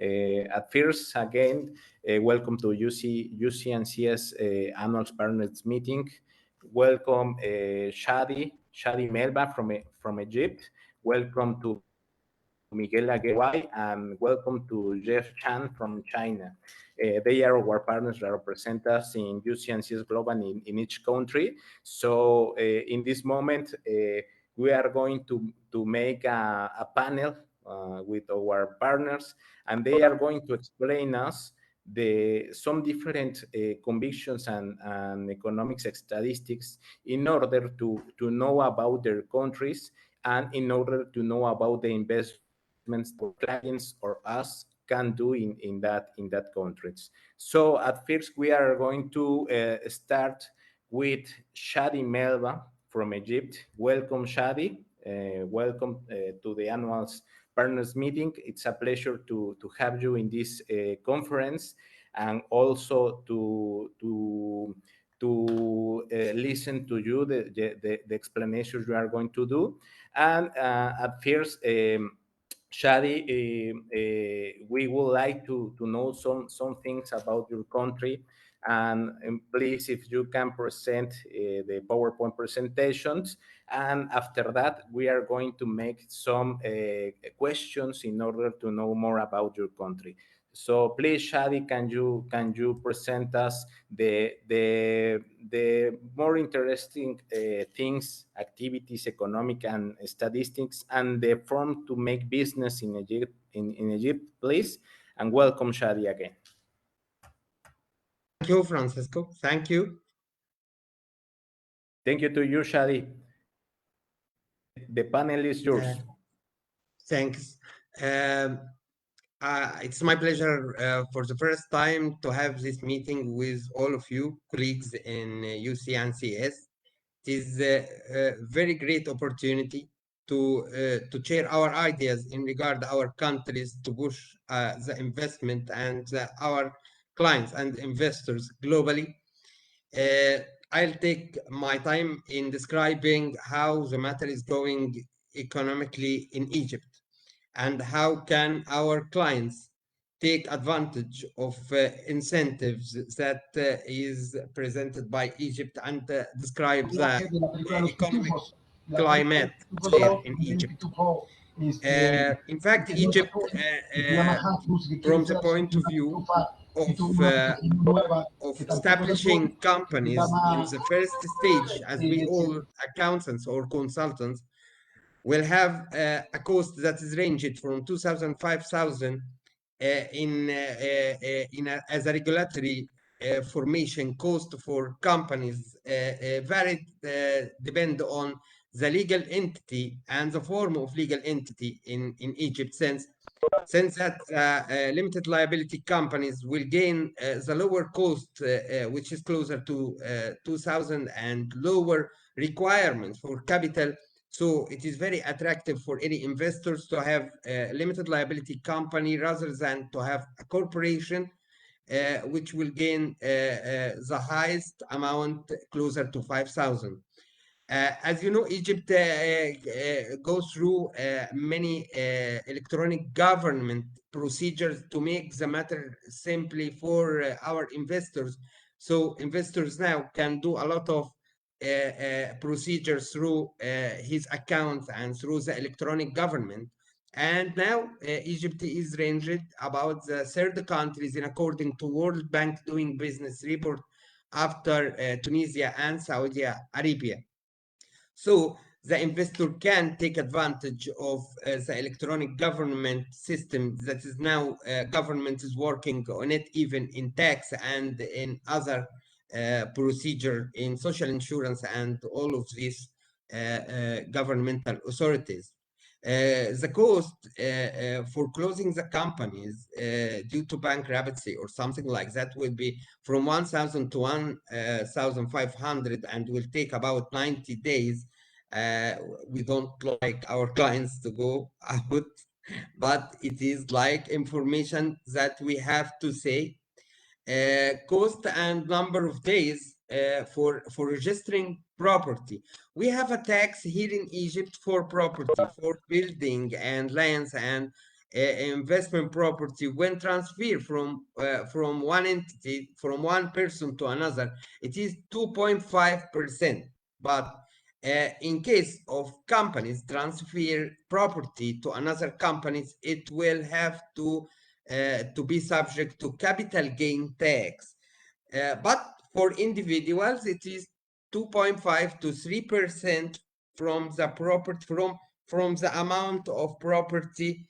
At first, again, welcome to UC&CS Annual Partners Meeting. Welcome Shadi Melba from Egypt. Welcome to Miguel Aguirre, and welcome to Jeff Chang from China. They are our partners that represent us in UC&CS Global in each country. So in this moment, we are going to make a panel with our partners, and they are going to explain us some different convictions and economics statistics in order to know about their countries and in order to know about the investments that clients or us can do in that countries. So at first we are going to start with Shadi Melba from Egypt. Welcome, Shadi. Welcome to the Annual Partners Meeting. It's a pleasure to have you in this conference, and also to listen to you, the explanations you are going to do. And at first, Shadi, we would like to know some things about your country. And please, if you can present the PowerPoint presentations. And after that, we are going to make some questions in order to know more about your country. So please, Shadi, can you present us the more interesting things, activities, economic and statistics, and the form to make business in Egypt, in Egypt, please? And welcome, Shadi, again. Thank you, Francisco. Thank you. Thank you to you, Shadi. The panel is yours. Thanks. It's my pleasure for the first time to have this meeting with all of you, colleagues in UC&CS. It is a very great opportunity to share our ideas in regard to our countries to push the investment and our clients and investors globally. I'll take my time in describing how the matter is going economically in Egypt and how can our clients take advantage of incentives that is presented by Egypt and describe the economic climate there in Egypt. In fact, Egypt, from the point of view of establishing companies in the first stage, as we all accountants or consultants, will have a cost that is ranged from 2,000, 5,000 as a regulatory formation cost for companies, varied depend on the legal entity and the form of legal entity in Egypt, since that limited liability companies will gain the lower cost, which is closer to 2,000, and lower requirements for capital. So it is very attractive for any investors to have a limited liability company rather than to have a corporation, which will gain the highest amount closer to 5,000. As you know, Egypt goes through many electronic government procedures to make the matter simply for our investors. So investors now can do a lot of procedures through his accounts and through the electronic government. And now Egypt is ranged about the third countries in according to World Bank doing business report after Tunisia and Saudi Arabia. So the investor can take advantage of the electronic government system that is now government is working on it, even in tax and in other procedure in social insurance and all of these governmental authorities. The cost for closing the companies due to bankruptcy or something like that will be from 1,000 to 1,500 and will take about 90 days. We don't like our clients to go out, but it is like information that we have to say. Cost and number of days for registering property. We have a tax here in Egypt for property, for building and lands and investment property when transferred from one entity, from one person to another, it is 2.5%. But in case of companies transfer property to another companies, it will have to be subject to capital gain tax. But for individuals, it is 2.5 to 3% from the property, from the amount of property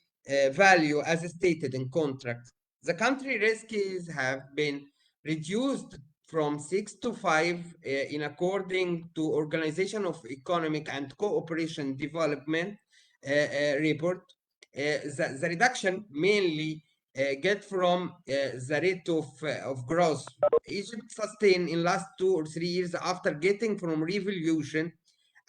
value as stated in contract. The country risks have been reduced from 6 to 5 in according to Organization of Economic and Cooperation Development report. The reduction mainly get from the rate of growth. Egypt sustained in last 2 or 3 years after getting from revolution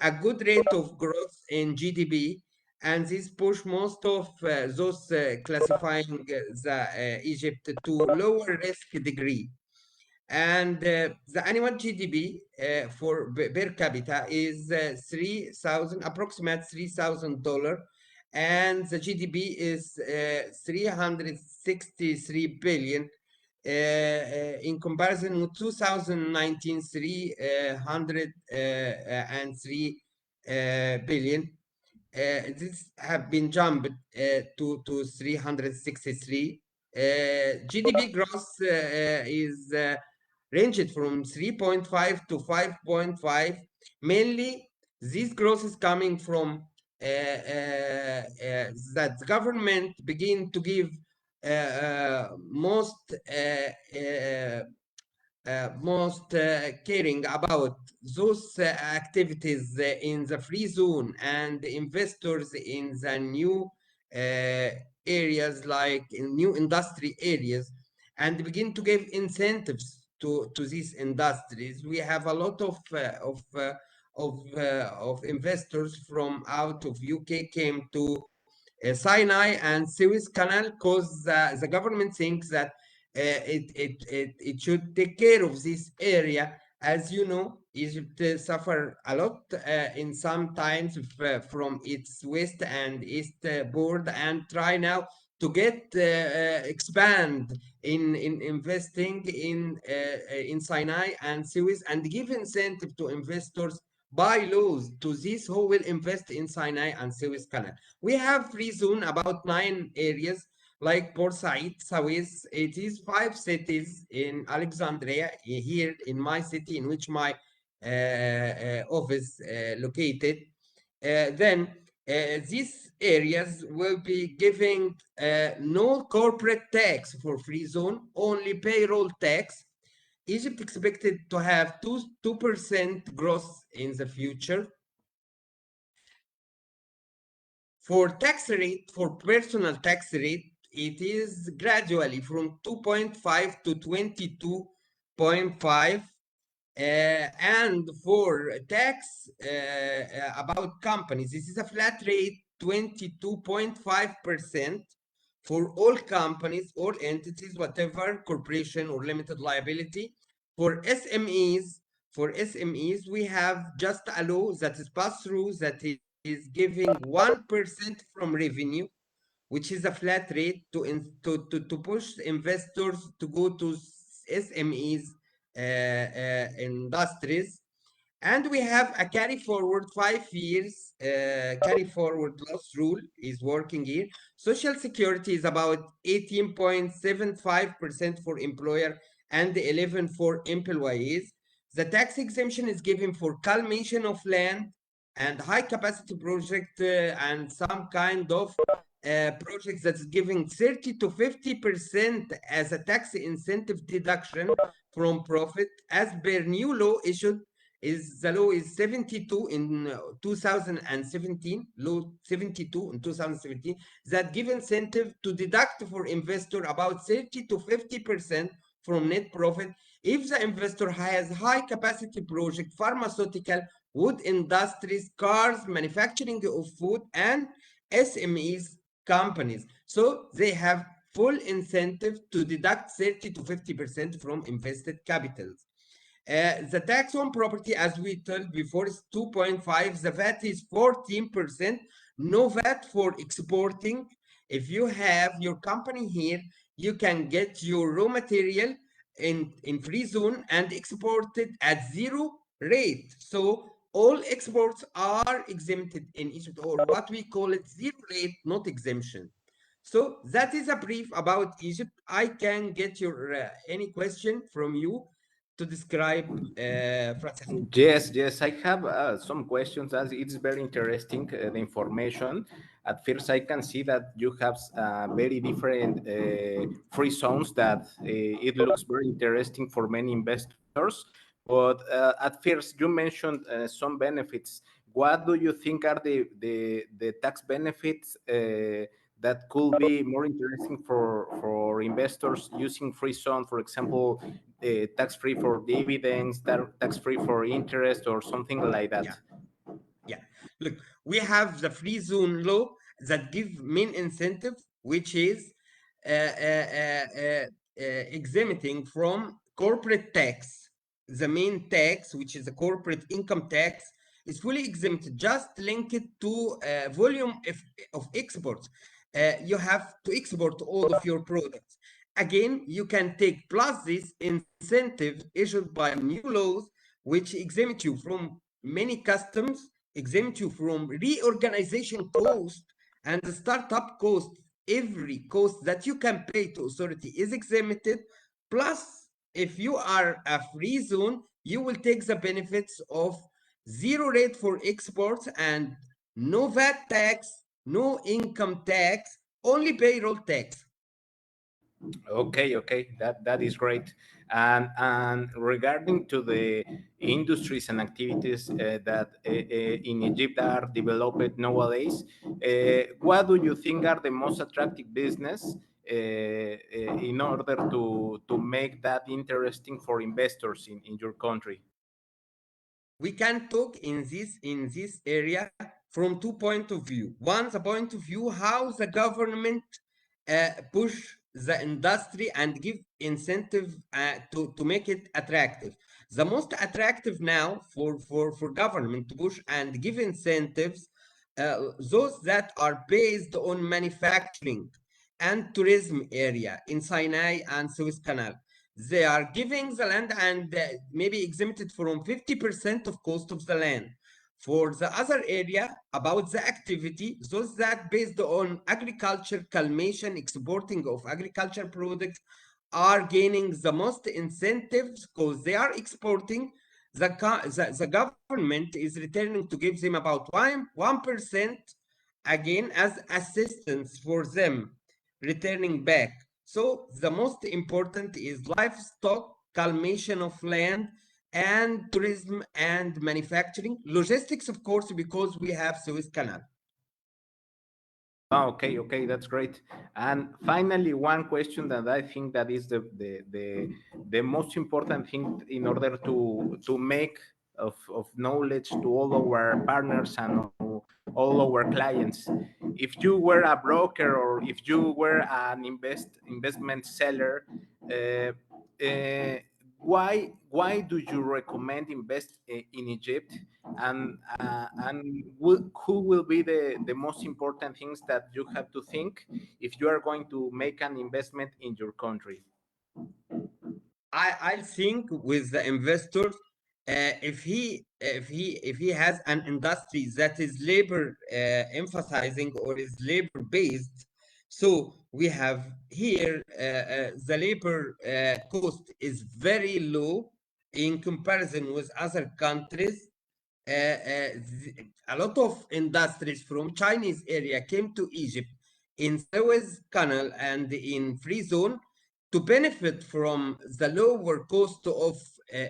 a good rate of growth in GDP, and this push most of those classifying the Egypt to lower risk degree. And the annual GDP for per capita is 3,000, approximate $3,000, and the GDP is 363 billion. In comparison with 2019, 303 billion. This have been jumped to 363. GDP growth is ranged from 3.5 to 5.5. Mainly, this growth is coming from that government begin to give most caring about those activities in the free zone and investors in the new areas, like in new industry areas, and begin to give incentives to these industries. We have a lot of investors from out of UK came to Sinai and Suez Canal, because the government thinks that it should take care of this area. As you know, Egypt suffer a lot in some times from its west and east board, and try now to get expand in investing in Sinai and Suez, and give incentive to investors by laws to these who will invest in Sinai and Suez Canal. We have free zone about 9 areas, like Port Said, Suez. It is 5 cities in Alexandria, here in my city, in which my office located. Then these areas will be giving no corporate tax for free zone, only payroll tax. Egypt expected to have 2% growth in the future. For tax rate, for personal tax rate, it is gradually from 2.5 to 22.5. And for tax about companies, this is a flat rate, 22.5% for all companies, all entities, whatever corporation or limited liability. For SMEs, we have just a law that is passed through that is giving 1% from revenue, which is a flat rate to push investors to go to SMEs industries. And we have a carry forward 5 years carry forward loss rule is working here. Social security is about 18.75% for employer and 11 for employees. The tax exemption is given for cultivation of land and high capacity project and some kind of projects that's giving 30 to 50% as a tax incentive deduction from profit, as per new law issued. The law is 72 in 2017, law 72 in 2017, that give incentive to deduct for investor about 30 to 50% from net profit if the investor has high capacity project, pharmaceutical, wood industries, cars, manufacturing of food, and SMEs companies. So they have full incentive to deduct 30 to 50% from invested capitals. The tax on property, as we told before, is 2.5. The VAT is 14%. No VAT for exporting. If you have your company here, you can get your raw material in free zone and export it at zero rate. So all exports are exempted in Egypt, or what we call it zero rate, not exemption. So that is a brief about Egypt. I can get your any question from you to describe Francisco. Yes, I have some questions as it's very interesting, the information. At first, I can see that you have very different free zones that it looks very interesting for many investors. But at first, you mentioned some benefits. What do you think are the tax benefits that could be more interesting for investors using free zone? For example, tax free for dividends, tax free for interest, or something like that. Yeah. Yeah, look, we have the free zone law that give main incentive, which is exempting from corporate tax. The main tax, which is the corporate income tax, is fully exempted. Just link it to volume of exports. You have to export all of your products. Again, you can take plus this incentive issued by new laws, which exempt you from many customs, exempt you from reorganization cost and the startup cost. Every cost that you can pay to authority is exempted. Plus, if you are a free zone, you will take the benefits of zero rate for exports and no VAT tax, no income tax, only payroll tax. Okay, that is great. And regarding to the industries and activities that in Egypt are developed nowadays, what do you think are the most attractive business in order to make that interesting for investors in your country? We can talk in this area from two point of view. One, the point of view how the government push the industry and give incentive to make it attractive. The most attractive now for government to push and give incentives, those that are based on manufacturing and tourism area in Sinai and Suez Canal. They are giving the land and maybe exempted from 50% of cost of the land. For the other area about the activity, those that based on agriculture, calmation, exporting of agriculture products are gaining the most incentives because they are exporting. The government is returning to give them about 1% again as assistance for them returning back. So the most important is livestock, calmation of land, and tourism and manufacturing. Logistics, of course, because we have Suez Canal. Oh, okay, that's great. And finally, one question that I think that is the most important thing in order to make of knowledge to all our partners and all our clients. If you were a broker or if you were an investment seller, uh, uh, why do you recommend invest in Egypt, and who will be the most important things that you have to think if you are going to make an investment in your country? I think with the investor, if he has an industry that is labor emphasizing or is labor based, so we have here the labor cost is very low in comparison with other countries. A lot of industries from Chinese area came to Egypt in Suez Canal and in Free Zone to benefit from the lower cost of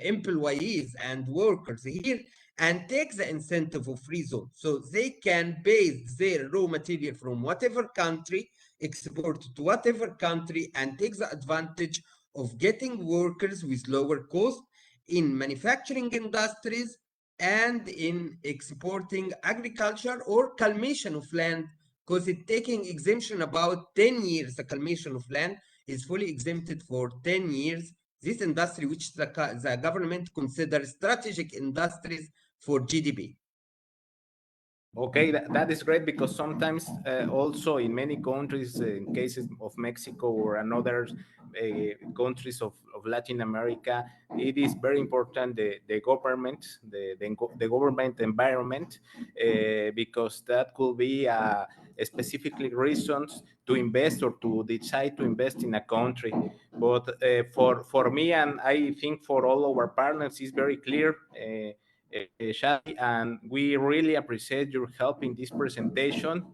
employees and workers here and take the incentive of Free Zone. So they can base their raw material from whatever country, export to whatever country, and take the advantage of getting workers with lower cost in manufacturing industries and in exporting agriculture or calmation of land, because it's taking exemption about 10 years. The calmation of land is fully exempted for 10 years. This industry, which the government considers strategic industries for GDP. Okay, that is great, because sometimes also in many countries, in cases of Mexico or another countries of Latin America, it is very important the government, the government environment, because that could be specifically reasons to invest or to decide to invest in a country. But for me, and I think for all our partners, it's very clear. Shadi, and we really appreciate your help in this presentation.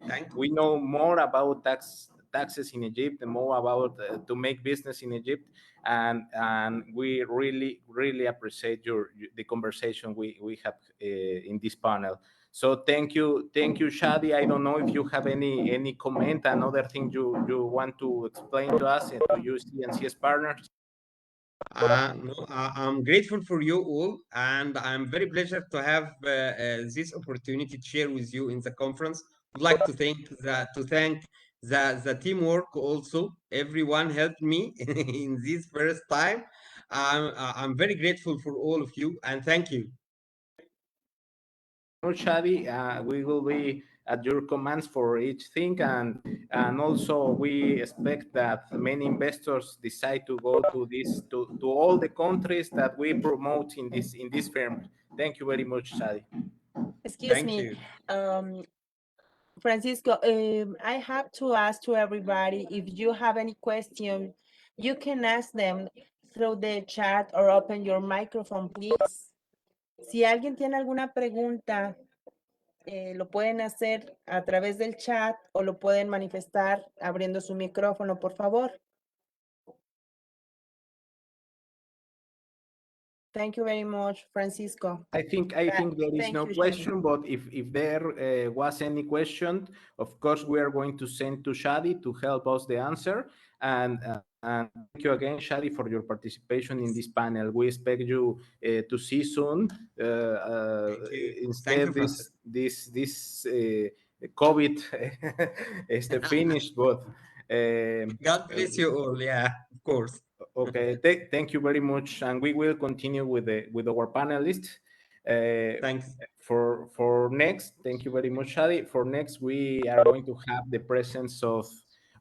Thank you. We know more about taxes in Egypt and more about to make business in Egypt, and we really appreciate the conversation we have in this panel. So thank you, Shadi. I don't know if you have any comment, another thing you want to explain to us and to UC&CS partners. No, I'm grateful for you all, and I'm very pleasure to have this opportunity to share with you in the conference. Would like to thank the teamwork also. Everyone helped me in this first time. I'm very grateful for all of you, and thank you. Shadi, we will be at your commands for each thing, and also we expect that many investors decide to go to all the countries that we promote in this firm. Thank you very much, Shadi. Excuse Thank me, you. Francisco. I have to ask to everybody, if you have any question, you can ask them through the chat or open your microphone, please. Si alguien tiene alguna pregunta, lo pueden hacer a través del chat o lo pueden manifestar abriendo su micrófono, por favor. Thank you very much, Francisco. I think there is Thank no you, question, but if there was any question, of course we are going to send to Shadi to help us the answer. And thank you again, Shadi, for your participation in this panel. We expect you to see soon. Thank you. Thank Instead, you, Francis. this COVID is finished, but God bless you all. Yeah, of course. okay, thank you very much, and we will continue with our panelists. Thanks. For next, thank you very much, Shadi. For next, we are going to have the presence of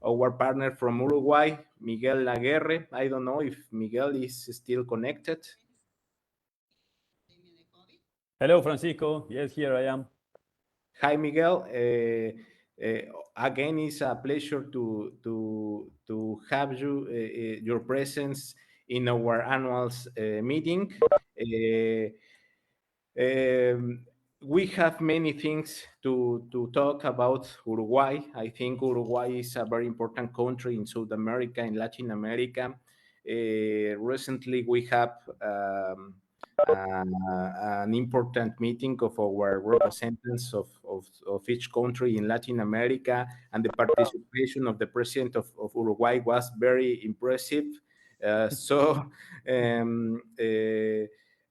our partner from Uruguay, Miguel Laguerre. I don't know if Miguel is still connected. Hello, Francisco. Yes, here I am. Hi, Miguel. Again, it's a pleasure to have your presence in our annual meeting. We have many things to talk about Uruguay. I think Uruguay is a very important country in South America, in Latin America. Recently, we have an important meeting of our representatives of each country in Latin America, and the participation of the president of Uruguay was very impressive.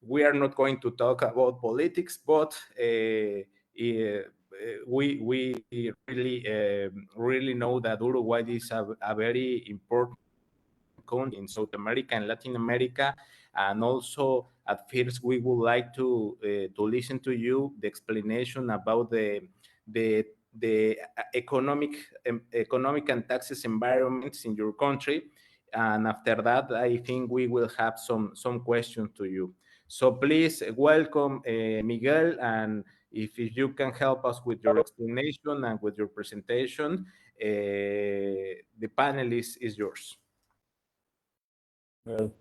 We are not going to talk about politics, but we really know that Uruguay is a very important country in South America and Latin America. And also, at first, we would like to listen to you the explanation about the economic and taxes environments in your country. And after that, I think we will have some questions to you. So please welcome Miguel, and if you can help us with your explanation and with your presentation, the panel is yours. Well,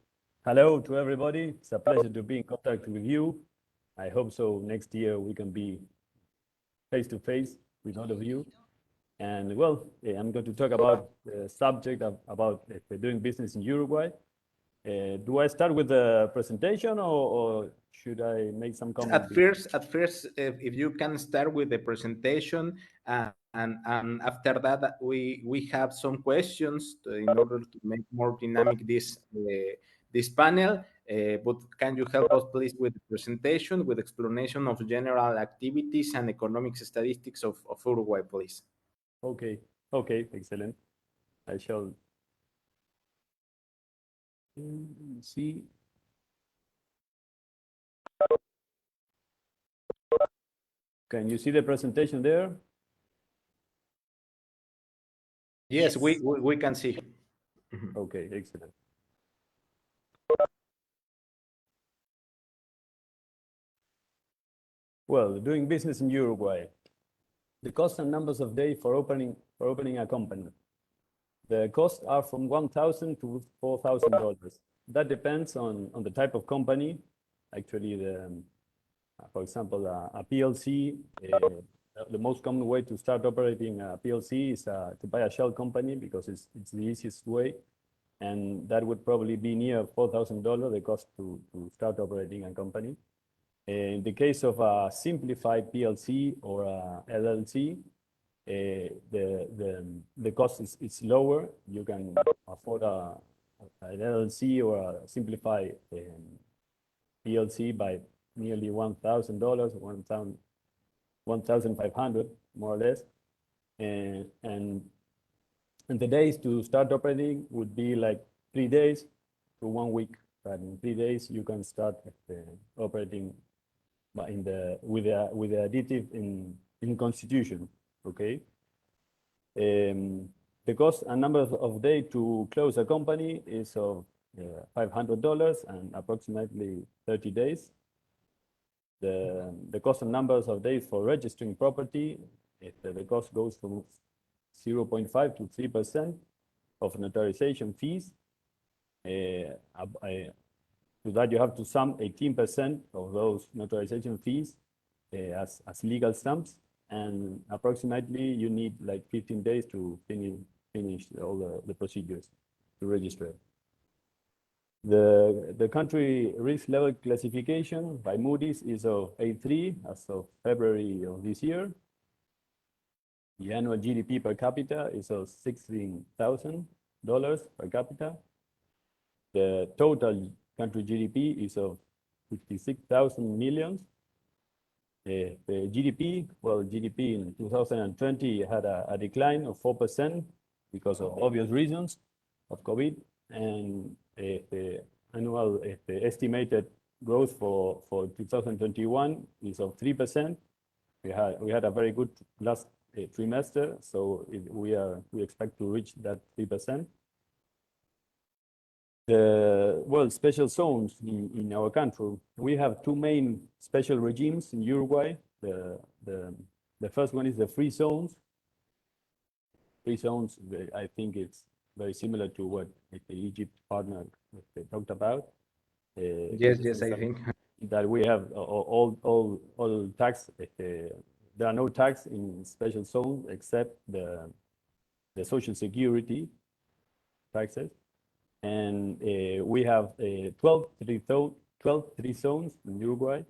hello to everybody. It's a pleasure to be in contact with you. I hope so next year we can be face to face with all of you. And well, I'm going to talk about the subject about doing business in Uruguay. Do I start with the presentation, or should I make some comments? At first, if you can start with the presentation, and after that, we have some questions in order to make more dynamic this panel. But can you help us, please, with the presentation, with explanation of general activities and economic statistics of Uruguay, please? Okay, excellent. I shall see. Can you see the presentation there? Yes, we can see. Okay, excellent. Well, doing business in Uruguay. The cost and numbers of days for opening a company. The costs are from $1,000 to $4,000. That depends on the type of company. Actually, for example, a PLC, the most common way to start operating a PLC is to buy a shell company because it's the easiest way. And that would probably be near $4,000, the cost to start operating a company. In the case of a simplified PLC or a LLC, the cost is lower. You can afford an LLC or a simplified PLC by nearly $1,000, $1,500 more or less, and the days to start operating would be like 3 days to 1 week. But in 3 days you can start operating with the additive in Constitution. Okay. The cost and number of days to close a company is of $500 and approximately 30 days. The cost and numbers of days for registering property, the cost goes from 0.5 to 3% of notarization fees. To that you have to sum 18% of those notarization fees as legal sums, and approximately you need like 15 days to finish all the procedures to register. The country risk level classification by Moody's is of A3 as of February of this year. The annual GDP per capita is of $16,000 per capita. The total country GDP is of 56,000 millions. The GDP, well, GDP in 2020 had a decline of 4% because of obvious reasons of COVID, and the annual estimated growth for 2021 is of 3%. We had a very good last trimester, so we expect to reach that 3%. Special zones in our country. We have two main special regimes in Uruguay. The first one is the free zones. Free zones, I think it's very similar to what the Egypt partner talked about. Yes, I think. That we have all tax, there are no tax in special zones except the Social Security taxes. And we have 12 free zones in Uruguay.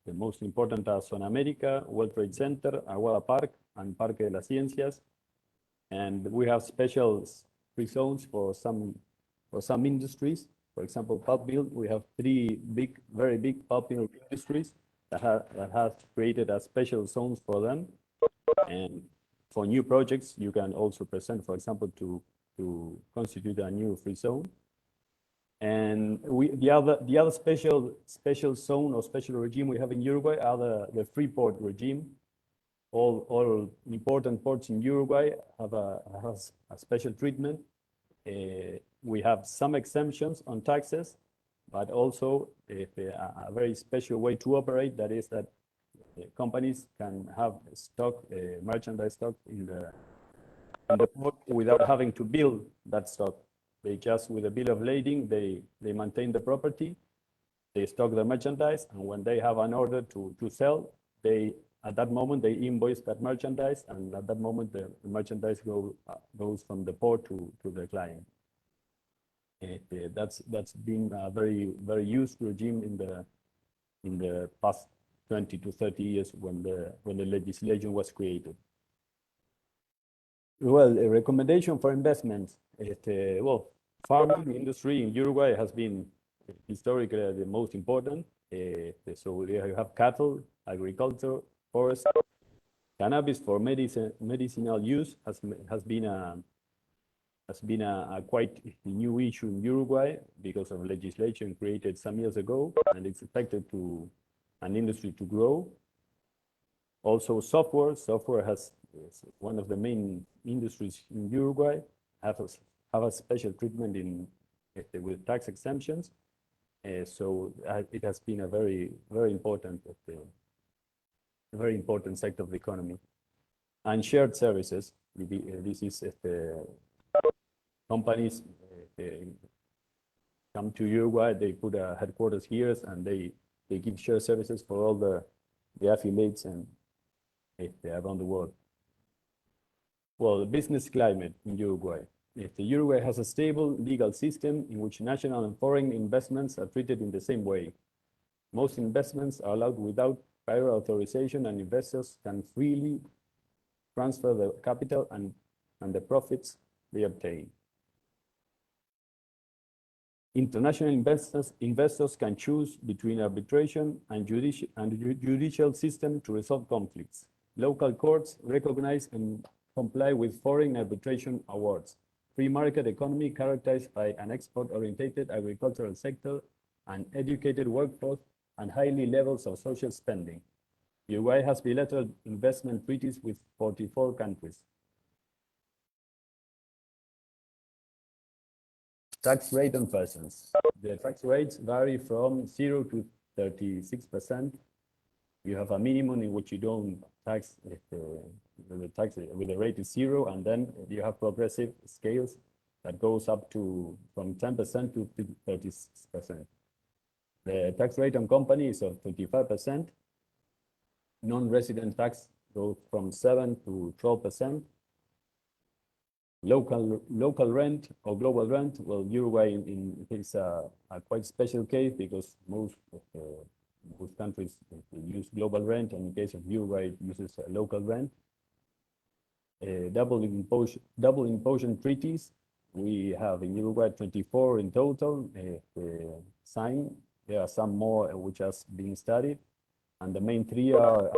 The most important are Zona América, World Trade Center, Aguada Park, and Parque de las Ciencias. And we have special free zones for some industries. For example, pulp mill, we have three very big pulp mill industries that have created a special zones for them. And for new projects, you can also present, for example, to constitute a new free zone. And the other special zone or special regime we have in Uruguay are the free port regime. All important ports in Uruguay have a special treatment. We have some exemptions on taxes, but also a very special way to operate. That is that companies can have stock, merchandise stock in the port without having to build that stock. They just, with a bill of lading, they maintain the property, they stock the merchandise, and when they have an order to sell, at that moment they invoice that merchandise, and at that moment the merchandise goes from the port to the client. That's been a very used regime in the past 20 to 30 years when the legislation was created. Well, a recommendation for investments. Farming industry in Uruguay has been historically the most important. So we have cattle, agriculture, forest. Cannabis for medicinal use has been a quite new issue in Uruguay because of legislation created some years ago, and it's expected an industry to grow. Also, software is one of the main industries in Uruguay, have a special treatment with tax exemptions. So it has been a very important sector of the economy. And shared services, this is companies come to Uruguay, they put a headquarters here, and they give shared services for all the affiliates and around the world. Well, the business climate in Uruguay. Uruguay has a stable legal system in which national and foreign investments are treated in the same way. Most investments are allowed without prior authorization, and investors can freely transfer the capital and the profits they obtain. International investors can choose between arbitration and judicial system to resolve conflicts. Local courts recognize and comply with foreign arbitration awards. Free market economy characterized by an export-oriented agricultural sector, an educated workforce, and highly levels of social spending. Uruguay has bilateral investment treaties with 44 countries. Tax rate on persons. The tax rates vary from 0 to 36%. You have a minimum in which you don't tax if the tax with the rate is 0, and then you have progressive scales that goes up to from 10% to 36%. The tax rate on companies is of 25%. Non-resident tax goes from 7 to 12%. Local rent or global rent, well, Uruguay is a quite special case because most countries use global rent, and in the case of Uruguay, it uses local rent. Double imposition treaties. We have in Uruguay 24 in total signed. There are some more which are being studied, and the main three are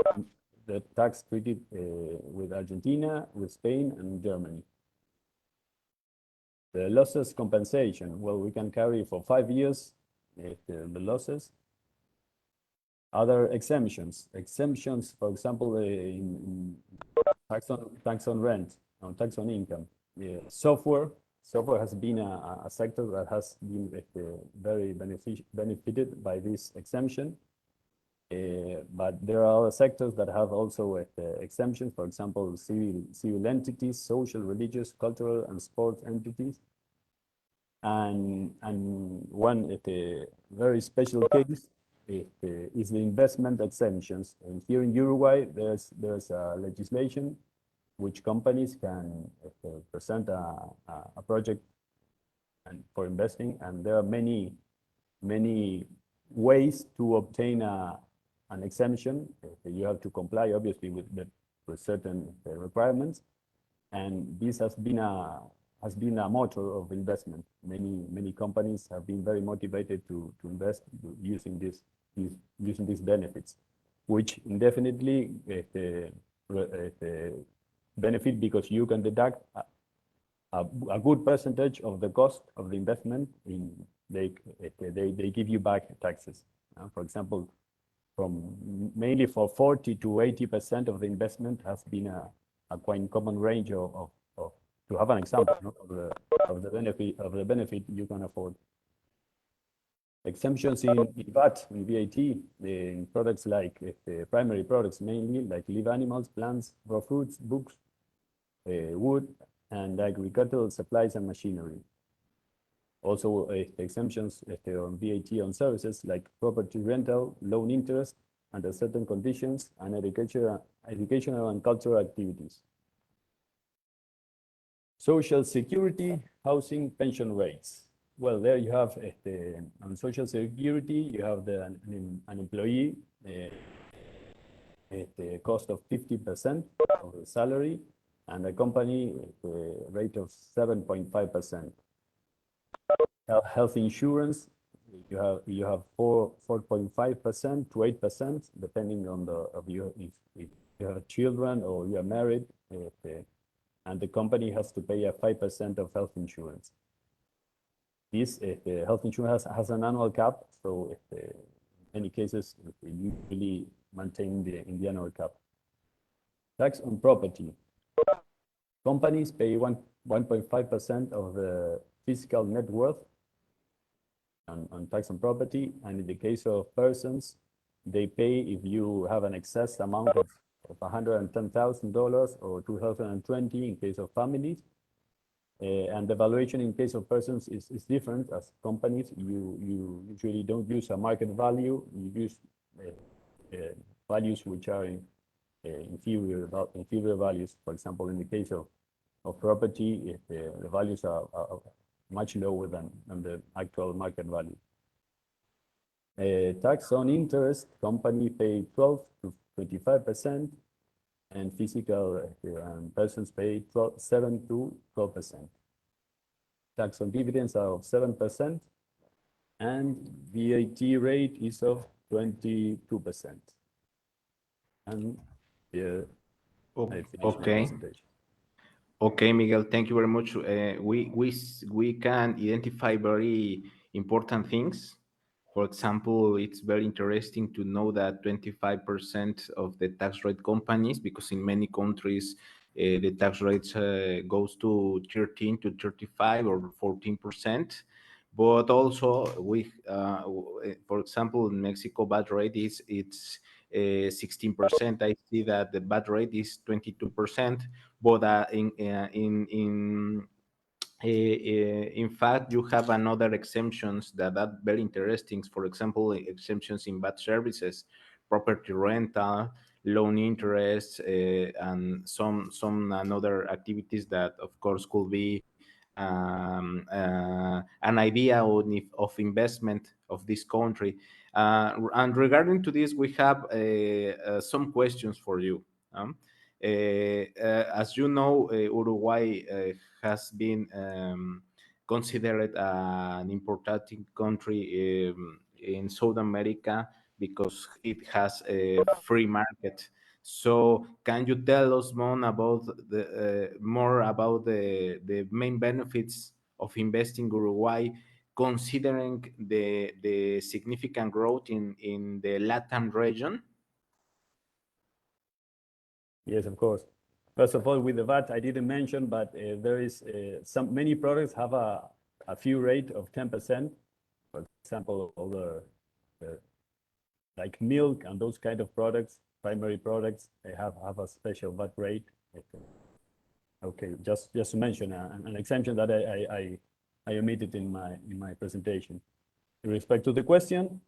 the tax treaty with Argentina, with Spain, and Germany. The losses compensation, well, we can carry for 5 years the losses. Other exemptions, for example, in tax on rent, on tax on income. Software has been a sector that has been very benefited by this exemption. But there are other sectors that have also exemptions, for example, civil entities, social, religious, cultural, and sports entities. And one very special case is the investment exemptions. And here in Uruguay, there's a legislation which companies can present a project for investing, and there are many ways to obtain an exemption. You have to comply, obviously, with certain requirements, and this has been a motor of investment. Many companies have been very motivated to invest using these benefits, which indefinitely benefit because you can deduct a good percentage of the cost of the investment. They give you back taxes. For example, mainly for 40 to 80% of the investment has been a quite common range of to have an example of the benefit you can afford. Exemptions in VAT, in VAT, in products like primary products, mainly like live animals, plants, raw fruits, books, wood, and agricultural supplies and machinery. Also, exemptions on VAT on services like property rental, loan interest, under certain conditions, and educational and cultural activities. Social security, housing, pension rates. Well, there you have on social security, you have an employee at the cost of 50% of the salary, and a company at a rate of 7.5%. Health insurance, you have 4.5% to 8%, depending on if you have children or you are married, and the company has to pay a 5% of health insurance. This health insurance has an annual cap, so in many cases you usually maintain in the annual cap. Tax on property. Companies pay 1.5% of the fiscal net worth on tax on property, and in the case of persons, they pay if you have an excess amount of $110,000 or 2020 in case of families. And the valuation in case of persons is different. As companies, you usually don't use a market value, you use values which are inferior values. For example, in the case of property, the values are much lower than the actual market value. Tax on interest, company pay 12 to 25%, and physical persons pay 7 to 12%. Tax on dividends are of 7%, and VAT rate is of 22%. And I finished my presentation. Okay, Miguel, thank you very much. We can identify very important things. For example, it's very interesting to know that 25% of the tax rate companies, because in many countries the tax rates goes to 13 to 35 or 14%. But also, for example, in Mexico, VAT rate it's 16%. I see that the VAT rate is 22%. But in fact, you have another exemptions that are very interesting. For example, exemptions in VAT services, property rental, loan interest, and some another activities that, of course, could be an idea of investment of this country. And regarding to this, we have some questions for you. As you know, Uruguay has been considered an important country in South America because it has a free market. So, can you tell us more about the main benefits of investing Uruguay, considering the significant growth in the Latin region? Yes, of course. First of all, with the VAT, I didn't mention, but there is many products have a fee rate of 10%. For example, all the like milk and those kind of products, primary products, they have a special VAT rate. Okay, just to mention an exemption that I omitted in my presentation. In respect to the question,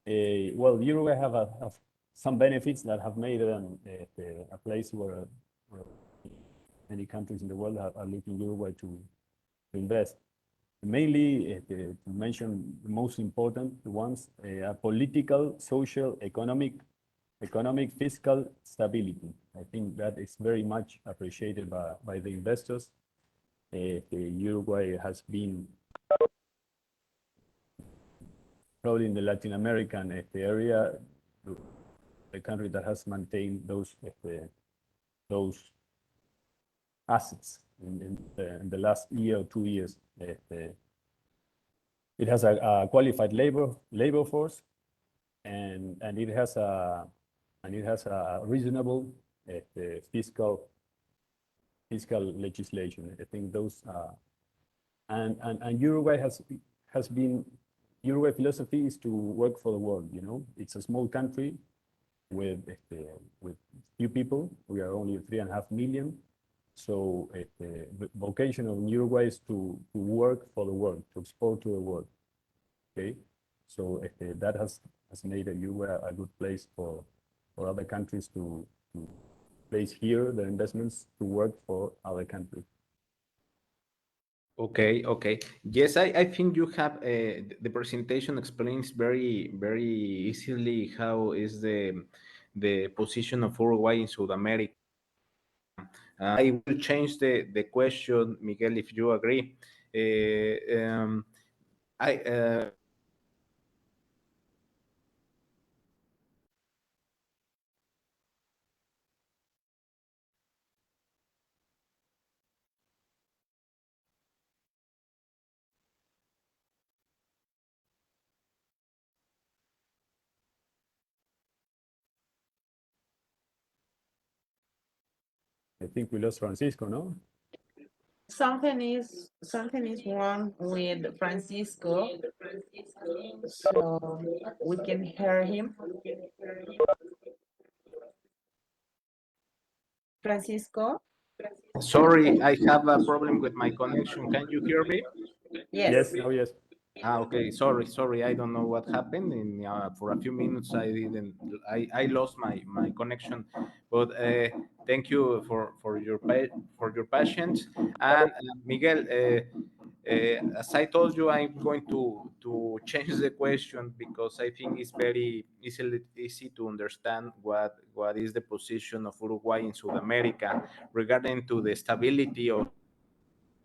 well, Uruguay have some benefits that have made them a place where many countries in the world are looking Uruguay to invest. Mainly, to mention the most important ones, political, social, economic, fiscal stability. I think that is very much appreciated by the investors. Uruguay has been probably in the Latin American area, the country that has maintained those assets in the last year or 2 years. It has a qualified labor force, and it has a reasonable fiscal legislation. I think those and Uruguay has been Uruguay philosophy is to work for the world. You know, it's a small country with few people. We are only 3.5 million. So the vocation of Uruguay is to work for the world, to export to the world. Okay, so that has made Uruguay a good place for other countries to place here their investments to work for other countries. Okay. Yes, I think you have the presentation explains very easily how is the position of Uruguay in South America. I will change the question, Miguel, if you agree. I I think we lost Francisco, no? Something is wrong with Francisco, so we can hear him. Francisco? Sorry, I have a problem with my connection. Can you hear me? Yes. Now yes. Okay. Sorry. I don't know what happened. For a few minutes, I lost my connection. But thank you for your patience. And Miguel, as I told you, I'm going to change the question because I think it's very easy to understand what is the position of Uruguay in South America regarding to the stability of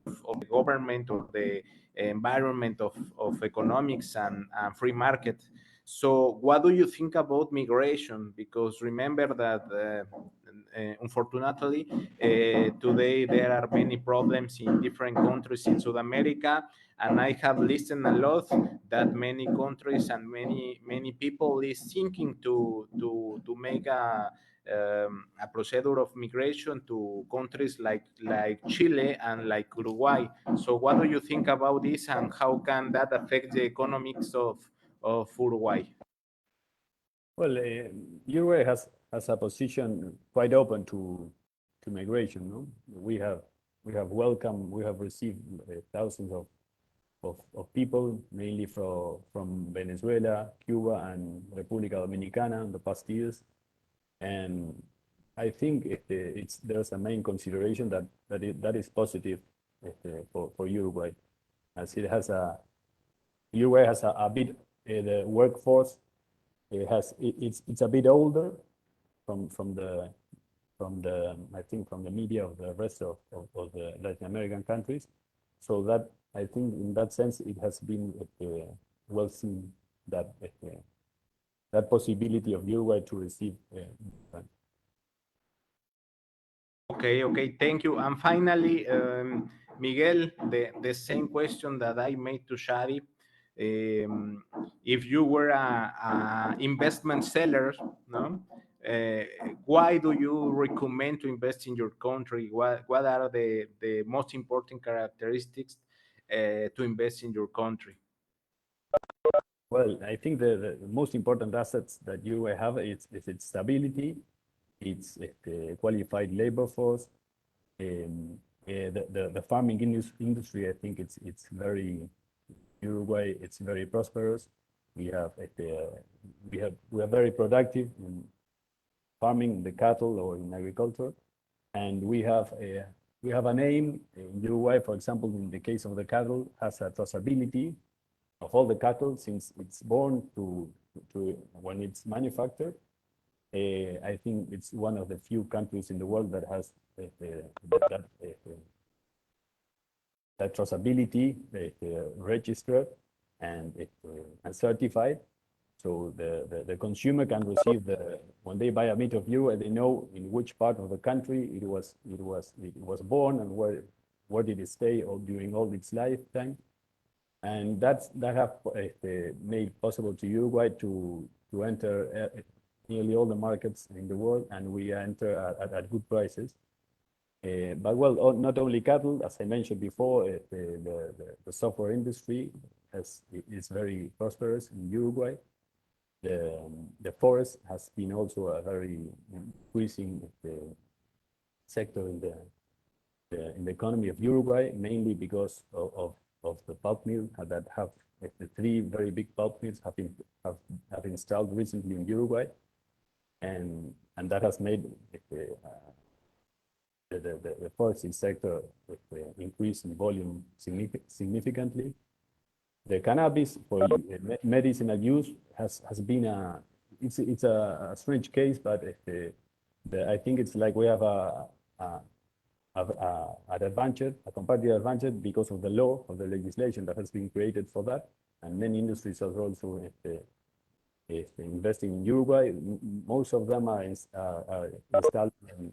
the government or the environment of economics and free market. So what do you think about migration? Because remember that unfortunately today there are many problems in different countries in South America, and I have listened a lot that many countries and many people is thinking to make a procedure of migration to countries like Chile and like Uruguay. So what do you think about this, and how can that affect the economics of Uruguay? Well, Uruguay has a position quite open to migration. No, we have received thousands of people, mainly from Venezuela, Cuba, and República Dominicana in the past years. And I think there's a main consideration that is positive for Uruguay, as Uruguay has a bit the workforce. It's a bit older from the I think from the media of the rest of the Latin American countries. So that I think in that sense it has been well seen that that possibility of Uruguay to receive. Okay, thank you. And finally, Miguel, the same question that I made to Shadi. If you were a investment seller, no, why do you recommend to invest in your country? What are the most important characteristics to invest in your country? Well, I think the most important assets that Uruguay have is its stability, its qualified labor force. The farming industry, I think it's very Uruguay. It's very prosperous. We are very productive in farming, the cattle, or in agriculture, and we have a name in Uruguay. For example, in the case of the cattle, has a traceability of all the cattle since it's born to when it's manufactured. I think it's one of the few countries in the world that has that traceability registered and certified. So the consumer can receive when they buy a meat of Uruguay, they know in which part of the country it was born and where did it stay during all its lifetime. And that have made possible to Uruguay to enter nearly all the markets in the world, and we enter at good prices. But well, not only cattle, as I mentioned before, the software industry is very prosperous in Uruguay. The forest has been also a very increasing sector in the economy of Uruguay, mainly because of the pulp mill that have the three very big pulp mills have installed recently in Uruguay, and that has made the forestry sector increase in volume significantly. The cannabis for medicinal use has been it's a strange case, but I think it's like we have an advantage, a comparative advantage because of the law, of the legislation that has been created for that, and many industries are also investing in Uruguay. Most of them are installed in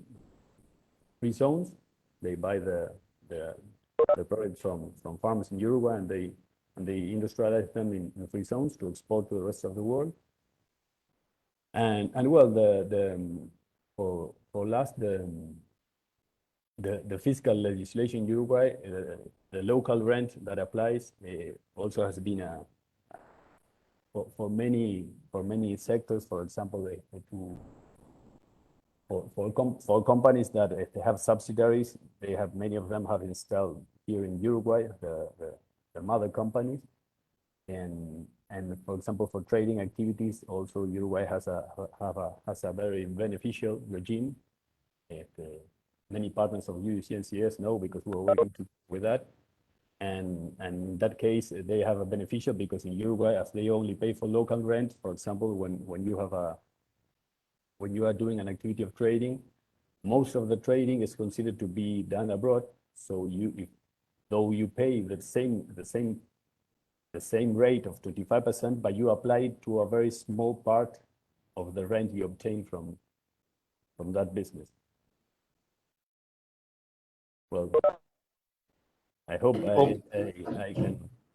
free zones. They buy the products from farmers in Uruguay, and they industrialize them in free zones to export to the rest of the world. And well, for last the fiscal legislation in Uruguay, the local rent that applies also has been for many sectors. For example, for companies that they have subsidiaries, many of them have installed here in Uruguay the mother companies, and for example, for trading activities, also Uruguay has a very beneficial regime. Many partners of UC&CS know, because we're working with that. And in that case, they have a beneficial, because in Uruguay, as they only pay for local rent, for example, when you are doing an activity of trading, most of the trading is considered to be done abroad. So though you pay the same rate of 25%, but you apply it to a very small part of the rent you obtain from that business. Well, I hope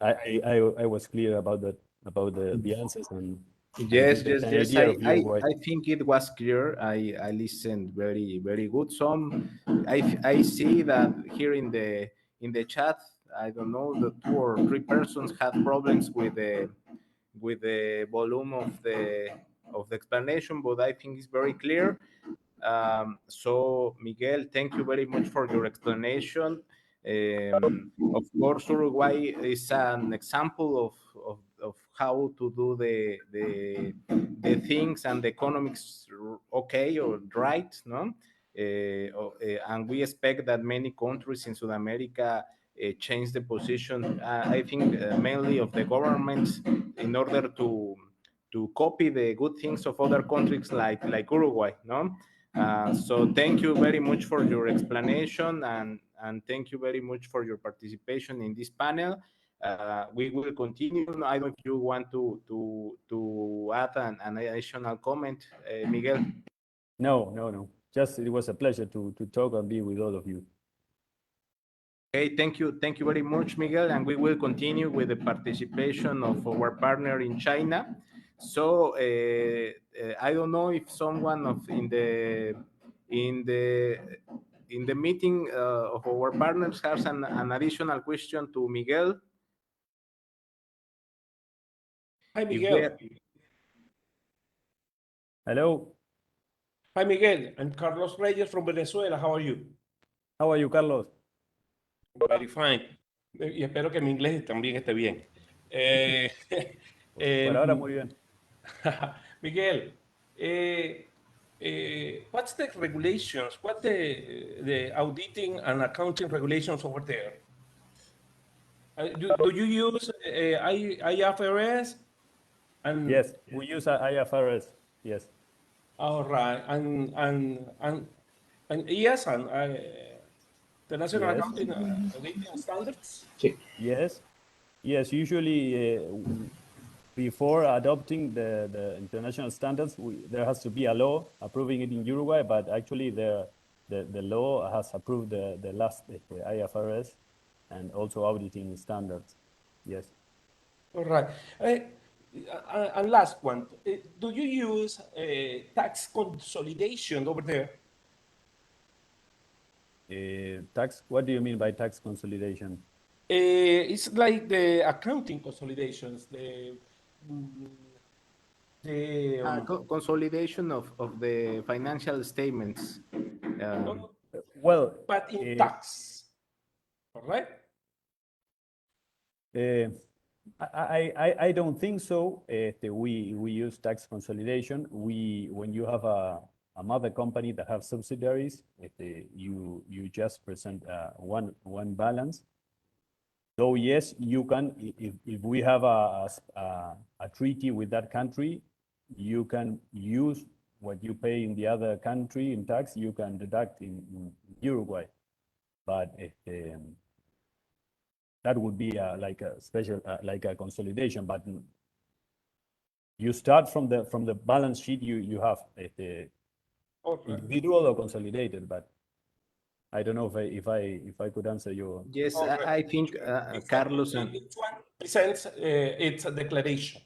I was clear about the answers, and Yes. Uruguay. I think it was clear. I listened very good. I see that here in the chat, I don't know, the 2 or 3 persons had problems with the volume of the explanation, but I think it's very clear. So Miguel, thank you very much for your explanation. Of course, Uruguay is an example of how to do the things and the economics okay or right, no? And we expect that many countries in South America change the position. I think mainly of the governments, in order to copy the good things of other countries like Uruguay, no? So thank you very much for your explanation, and thank you very much for your participation in this panel. We will continue. I don't know if you want to add an additional comment, Miguel. No. Just, it was a pleasure to talk and be with all of you. Okay, thank you very much, Miguel, and we will continue with the participation of our partner in China. So I don't know if someone in the meeting of our partners has an additional question to Miguel. Hi, Miguel. Hello. Hi, Miguel. I'm Carlos Reyes from Venezuela. How are you? How are you, Carlos? Very fine. Y espero que mi inglés también esté bien. Por ahora muy bien. Miguel, what's the regulations? What the auditing and accounting regulations over there? Do you use IFRS? And Yes, we use IFRS. Yes. All right, and yes, and the National Yes. Accounting Auditing Standards. Yes. Usually, before adopting the international standards, there has to be a law approving it in Uruguay. But actually, the law has approved the last IFRS and also auditing standards. Yes. All right. And last one, do you use tax consolidation over there? Tax? What do you mean by tax consolidation? It's like the accounting consolidations, Consolidation of the financial statements. Well, but in tax, all right? I don't think so. We use tax consolidation. When you have a mother company that have subsidiaries, you just present one balance. So yes, you can. If we have a treaty with that country, you can use what you pay in the other country in tax. You can deduct in Uruguay, but that would be like a special, like a consolidation. But you start from the balance sheet you have individual or consolidated. But I don't know if I could answer your. Yes, I think Carlos. Each one presents its declaration.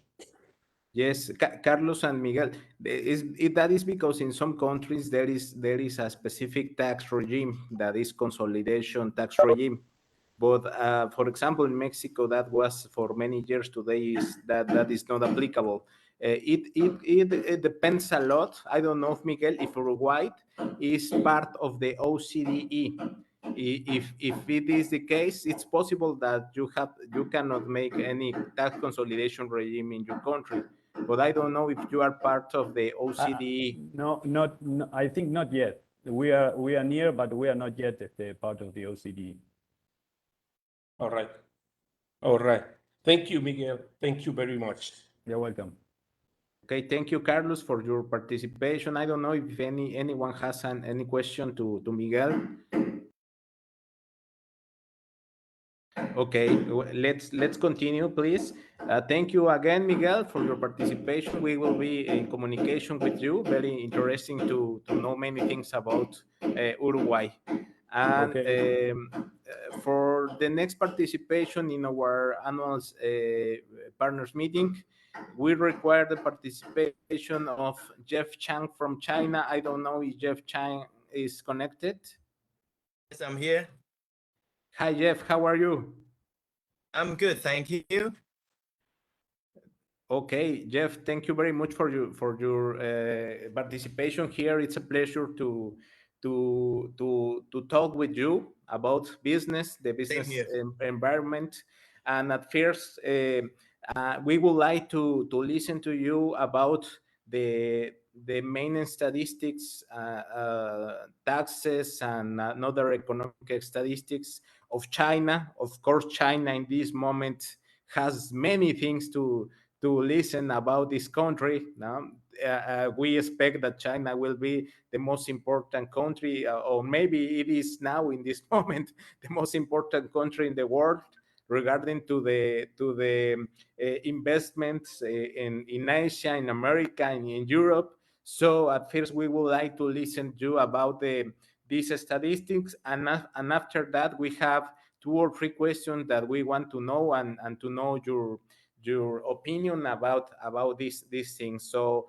Yes, Carlos and Miguel, that is because in some countries there is a specific tax regime that is consolidation tax regime. But for example, in Mexico, that was for many years. Today is that is not applicable. It depends a lot. I don't know if Miguel, if Uruguay is part of the OCDE. If it is the case, it's possible that you cannot make any tax consolidation regime in your country. But I don't know if you are part of the OCDE. No, no, I think not yet. We are near, but we are not yet part of the OCDE. All right. All right. Thank you, Miguel. Thank you very much. You're welcome. Okay, thank you, Carlos, for your participation. I don't know if anyone has any question to Miguel. Okay, let's continue, please. Thank you again, Miguel, for your participation. We will be in communication with you. Very interesting to know many things about Uruguay. And Okay. For the next participation in our annual partners meeting, we require the participation of Jeff Chang from China. I don't know if Jeff Chang is connected. Yes, I'm here. Hi, Jeff. How are you? I'm good, thank you. Okay, Jeff, thank you very much for your participation here. It's a pleasure to talk with you about business, the business here. environment. And at first, we would like to listen to you about the main statistics, taxes, and other economic statistics of China. Of course, China in this moment has many things to listen about this country. No? We expect that China will be the most important country, or maybe it is now in this moment the most important country in the world regarding to the investments in Asia, in America, and in Europe. So at first we would like to listen to you about these statistics, and after that we have 2 or 3 questions that we want to know and to know your opinion about these things. So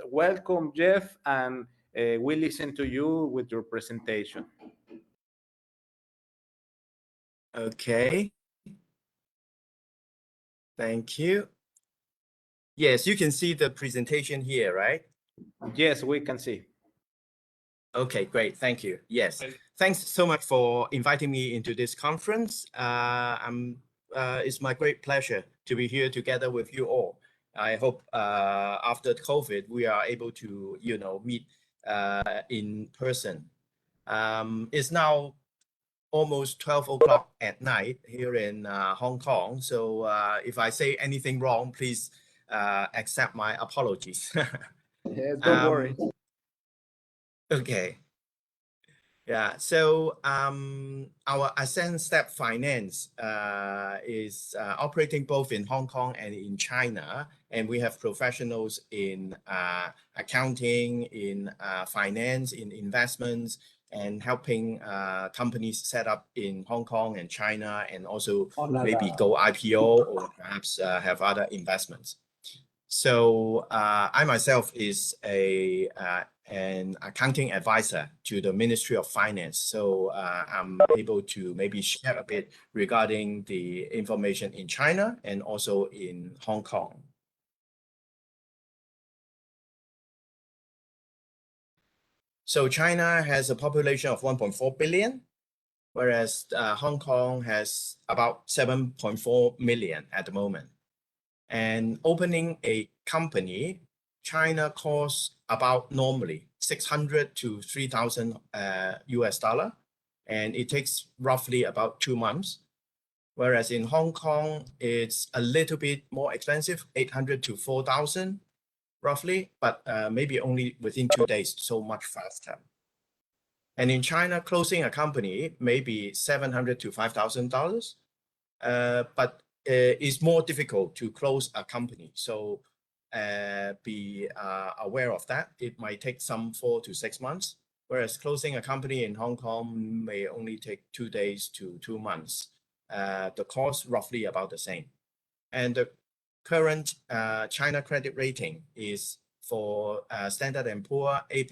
welcome, Jeff, and we listen to you with your presentation. Okay. Thank you. Yes, you can see the presentation here, right? Yes, we can see. Okay, great. Thank you. Yes. Thanks so much for inviting me into this conference. It's my great pleasure to be here together with you all. I hope after COVID, we are able to, meet in person. It's now almost 12 o'clock at night here in Hong Kong. So if I say anything wrong, please accept my apologies. Yes, don't worry. Okay. Yeah, so our Ascend Step Finance is operating both in Hong Kong and in China, and we have professionals in accounting, in finance, in investments, and helping companies set up in Hong Kong and China, and also maybe go IPO or perhaps have other investments. So I myself is an accounting advisor to the Ministry of Finance. So I'm able to maybe share a bit regarding the information in China and also in Hong Kong. So China has a population of 1.4 billion, whereas Hong Kong has about 7.4 million at the moment. And opening a company, China costs about normally 600 to 3,000 US dollar, and it takes roughly about 2 months. Whereas in Hong Kong, it's a little bit more expensive, 800 to 4,000 roughly, but maybe only within 2 days, so much faster. And in China, closing a company may be $700 to $5,000, but it's more difficult to close a company. So be aware of that. It might take some 4 to 6 months, whereas closing a company in Hong Kong may only take 2 days to 2 months. The cost roughly about the same. And the current China credit rating is for Standard & Poor A+,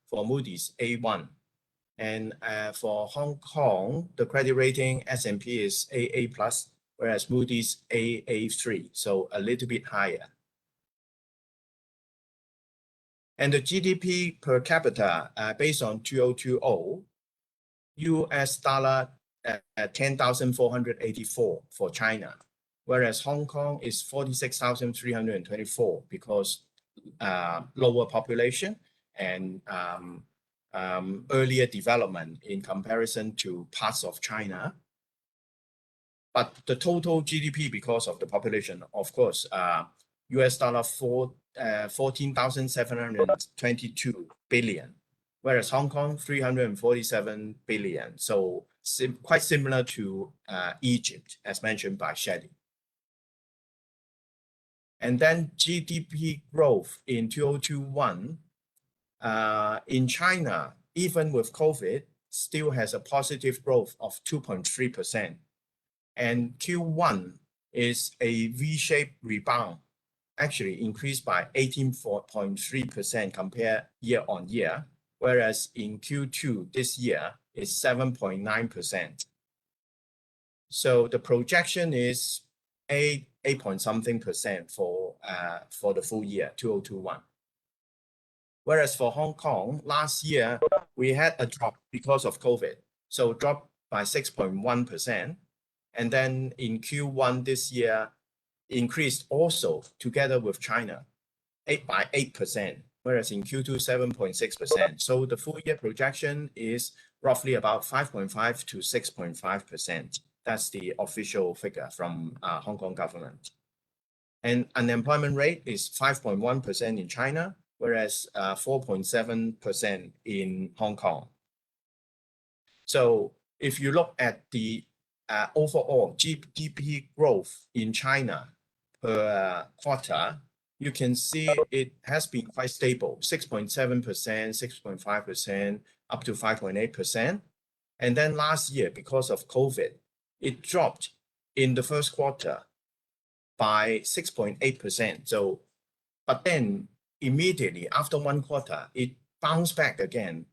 for Moody's A1. And for Hong Kong, the credit rating S&P is AA+, whereas Moody's AA3, so a little bit higher. And the GDP per capita based on 2020, US dollar 10,484 for China, whereas Hong Kong is 46,324 because lower population and earlier development in comparison to parts of China. But the total GDP because of the population, of course, US dollar 14,722 billion, whereas Hong Kong 347 billion. So quite similar to Egypt, as mentioned by Shadi. And then GDP growth in 2021 in China, even with COVID, still has a positive growth of 2.3%. And Q1 is a V-shaped rebound, actually increased by 18.3% compared year on year, whereas in Q2 this year is 7.9%. So the projection is 8 point something percent for the full year 2021. Whereas for Hong Kong, last year we had a drop because of COVID, so dropped by 6.1%. And then in Q1 this year, increased also together with China, by 8%, whereas in Q2, 7.6%. So the full year projection is roughly about 5.5 to 6.5%. That's the official figure from Hong Kong government. And unemployment rate is 5.1% in China, whereas 4.7% in Hong Kong. So if you look at the overall GDP growth in China per quarter, you can see it has been quite stable, 6.7%, 6.5%, up to 5.8%. And then last year, because of COVID, it dropped in the first quarter by 6.8%. So, but then immediately after one quarter, it bounced back again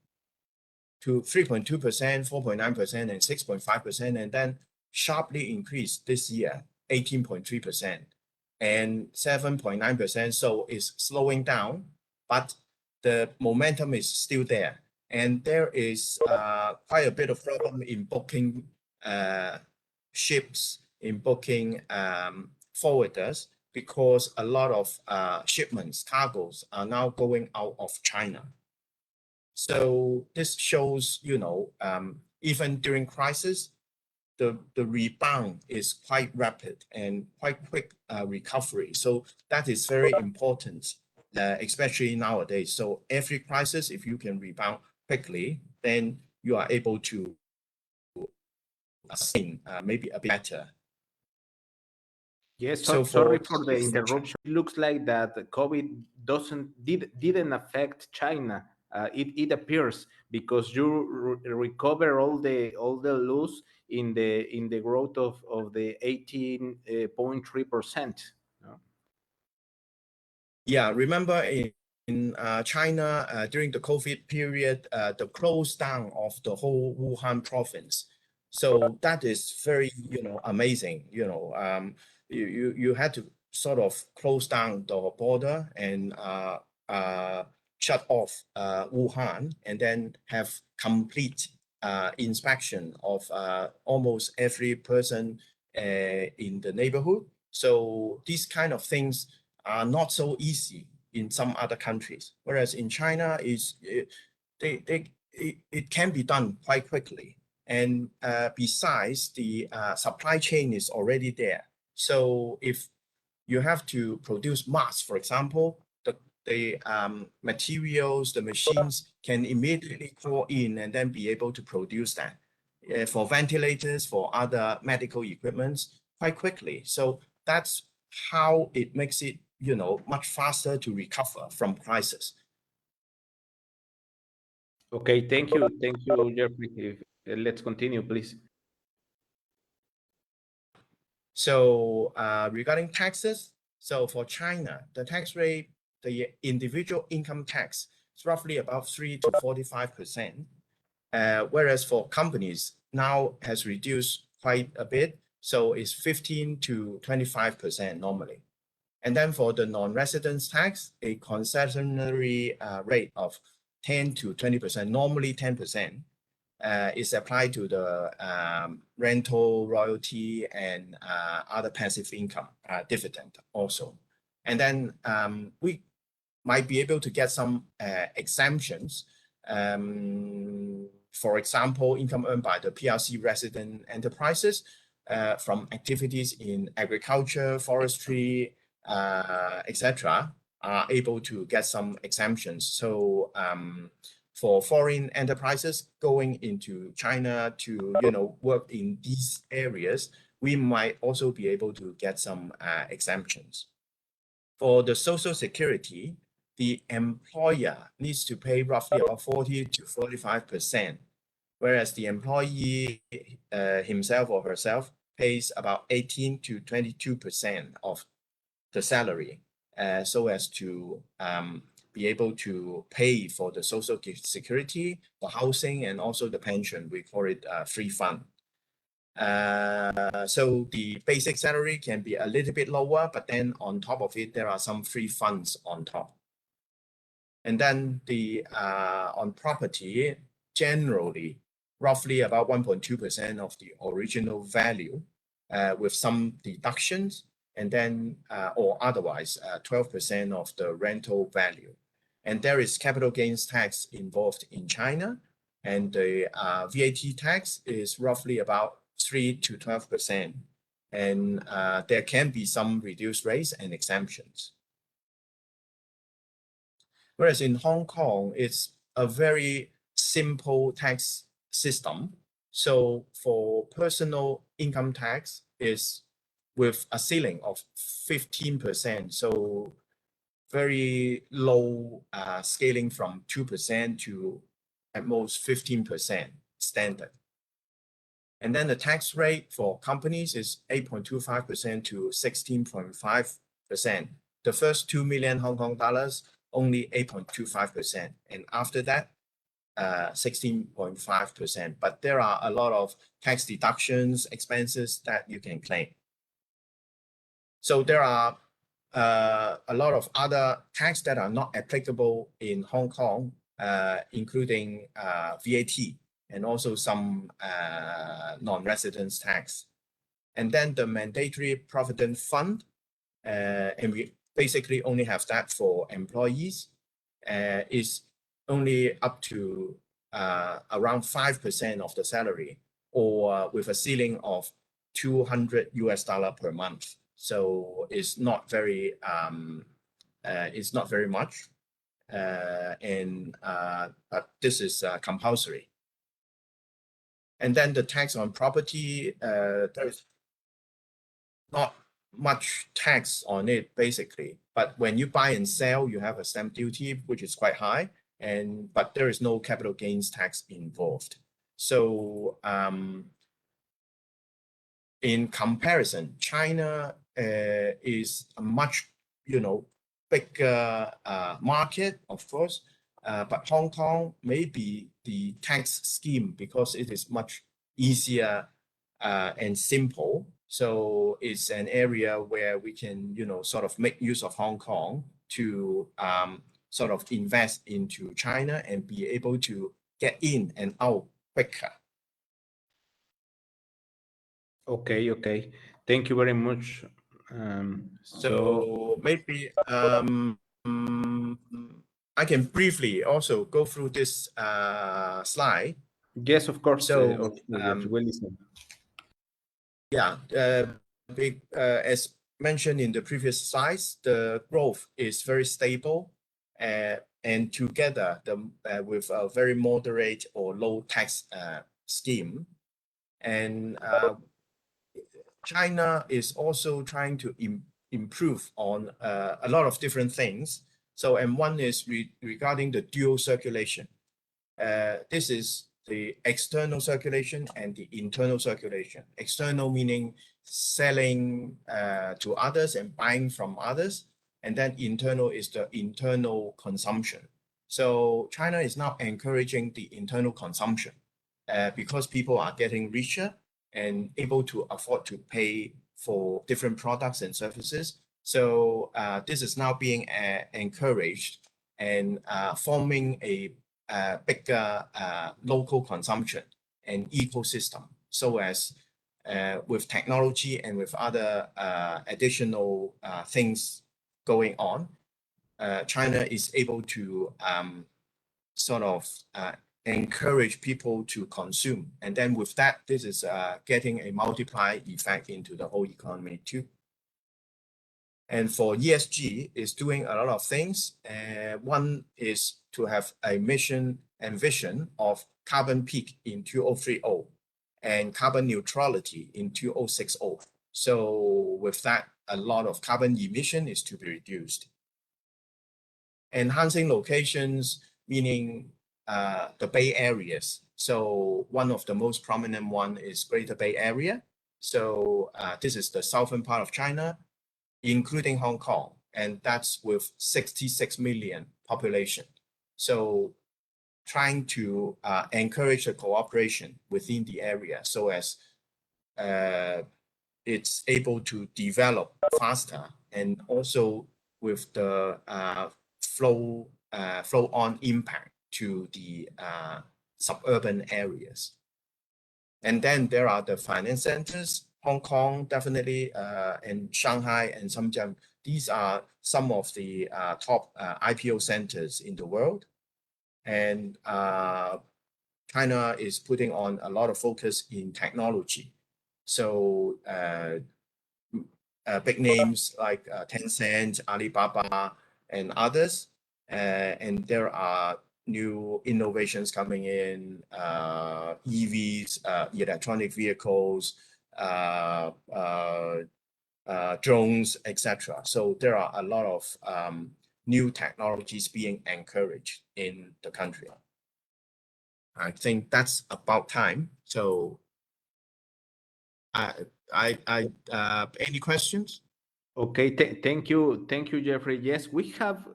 to 3.2%, 4.9%, and 6.5%, and then sharply increased this year, 18.3% and 7.9%. So it's slowing down, but the momentum is still there. And there is quite a bit of problem in booking ships, in booking forwarders, because a lot of shipments, cargoes are now going out of China. So this shows, you know, even during crisis, the rebound is quite rapid and quite quick recovery. So that is very important, especially nowadays. So every crisis, if you can rebound quickly, then you are able to see maybe a bit better. Yes, so sorry for the interruption. It looks like that COVID didn't affect China. It appears because you recover all the loss in the growth of the 18.3%. Yeah, remember in China during the COVID period, the close down of the whole Wuhan province. So that is very, you know, amazing. You know, you had to sort of close down the border and shut off Wuhan, and then have complete inspection of almost every person in the neighborhood. So these kind of things are not so easy in some other countries, whereas in China it can be done quite quickly. And besides, the supply chain is already there. So if you have to produce masks, for example, the materials, the machines can immediately call in and then be able to produce that. For ventilators, for other medical equipments, quite quickly. So that's how it makes it, you know, much faster to recover from crisis. Okay, thank you, Jeffrey. Let's continue, please. So regarding taxes, So for China, the tax rate, the individual income tax is roughly about 3 to 45%, whereas for companies now has reduced quite a bit, so it's 15 to 25% normally. And then for the non-residence tax, a concessionary rate of 10 to 20%, normally 10%, is applied to the rental, royalty, and other passive income, dividend also. And then we might be able to get some exemptions. For example, income earned by the PRC resident enterprises from activities in agriculture, forestry, etc., are able to get some exemptions. So for foreign enterprises going into China to work in these areas, we might also be able to get some exemptions. For the Social Security, the employer needs to pay roughly about 40 to 45%, whereas the employee himself or herself pays about 18 to 22% of the salary, so as to be able to pay for the Social Security, the housing, and also the pension. We call it free fund. So the basic salary can be a little bit lower, but then on top of it, there are some free funds on top. And then the on property, generally, roughly about 1.2% of the original value, with some deductions, and then or otherwise 12% of the rental value. And there is capital gains tax involved in China, and the VAT tax is roughly about 3 to 12%, and there can be some reduced rates and exemptions. Whereas in Hong Kong, it's a very simple tax system. So for personal income tax is with a ceiling of 15%. So very low, scaling from 2% to at most 15% standard. And then the tax rate for companies is 8.25% to 16.5%. The first 2 million Hong Kong dollars, only 8.25%. And after that, 16.5%. But there are a lot of tax deductions, expenses that you can claim. So there are a lot of other tax that are not applicable in Hong Kong, including VAT and also some non-residence tax. And then the mandatory provident fund, and we basically only have that for employees, is only up to around 5% of the salary, or with a ceiling of $200 per month. So it's not very much, but this is compulsory. And then the tax on property, there's not much tax on it basically, but when you buy and sell, you have a stamp duty, which is quite high, but there is no capital gains tax involved. So in comparison, China is a much bigger market, of course, but Hong Kong may be the tax scheme because it is much easier and simple. So it's an area where we can sort of make use of Hong Kong to sort of invest into China and be able to get in and out quicker. Okay. Thank you very much. So maybe I can briefly also go through this slide. Yes, of course. So we'll listen. Yeah, as mentioned in the previous slides, the growth is very stable, and together with a very moderate or low tax scheme. And China is also trying to improve on a lot of different things. So, and one is regarding the dual circulation. This is the external circulation and the internal circulation. External meaning selling to others and buying from others. And then internal is the internal consumption. So China is now encouraging the internal consumption because people are getting richer and able to afford to pay for different products and services. So this is now being encouraged and forming a bigger local consumption and ecosystem. So as with technology and with other additional things going on, China is able to sort of encourage people to consume. And then with that, this is getting a multiplier effect into the whole economy too. And for ESG is doing a lot of things. One is to have a mission and vision of carbon peak in 2030 and carbon neutrality in 2060. So with that, a lot of carbon emission is to be reduced. Enhancing locations, meaning the Bay Areas. So one of the most prominent one is Greater Bay Area. So this is the southern part of China, including Hong Kong, and that's with 66 million population. So trying to encourage the cooperation within the area so as it's able to develop faster and also with the flow on impact to the suburban areas. And then there are the finance centers, Hong Kong, definitely, and Shanghai and Shenzhen. These are some of the top IPO centers in the world. And China is putting on a lot of focus in technology. So big names like Tencent, Alibaba, and others. And there are new innovations coming in, EVs, electronic vehicles, drones, etc. So there are a lot of new technologies being encouraged in the country. I think that's about time. So any questions? Okay, thank you, Jeffrey. Yes, we have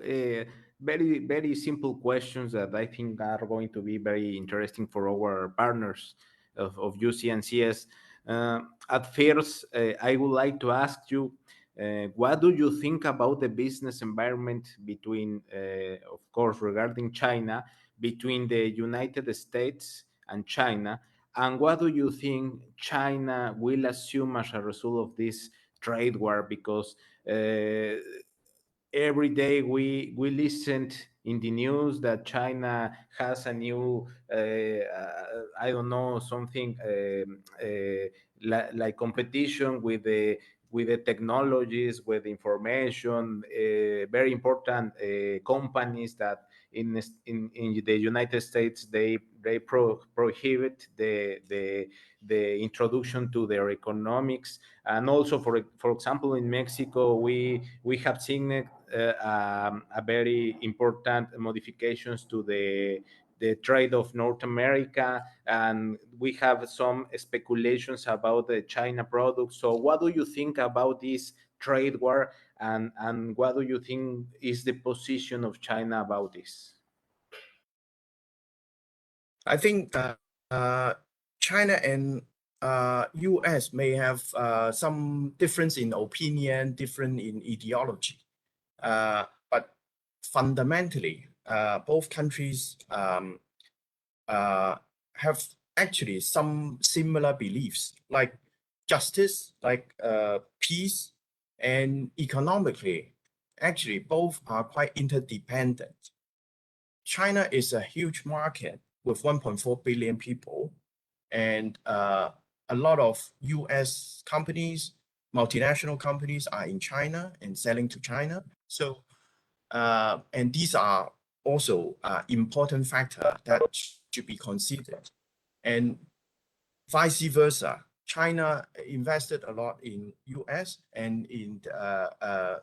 very simple questions that I think are going to be very interesting for our partners of UC&CS. At first, I would like to ask you, what do you think about the business environment between, of course, regarding China, between the United States and China, and what do you think China will assume as a result of this trade war? Because every day we listened in the news that China has a new I don't know, something like competition with the technologies, with information, very important companies that in the United States they prohibit the introduction to their economics. And also for example in Mexico we have seen a very important modifications to the trade of North America, and we have some speculations about the China products. So what do you think about this trade war, and what do you think is the position of China about this? I think China and US may have some difference in opinion, different in ideology. But fundamentally, both countries have actually some similar beliefs, like justice, like peace, and economically, actually both are quite interdependent. China is a huge market with 1.4 billion people, and a lot of US companies, multinational companies are in China and selling to China. So, and these are also important factor that should be considered. And vice versa, China invested a lot in US and in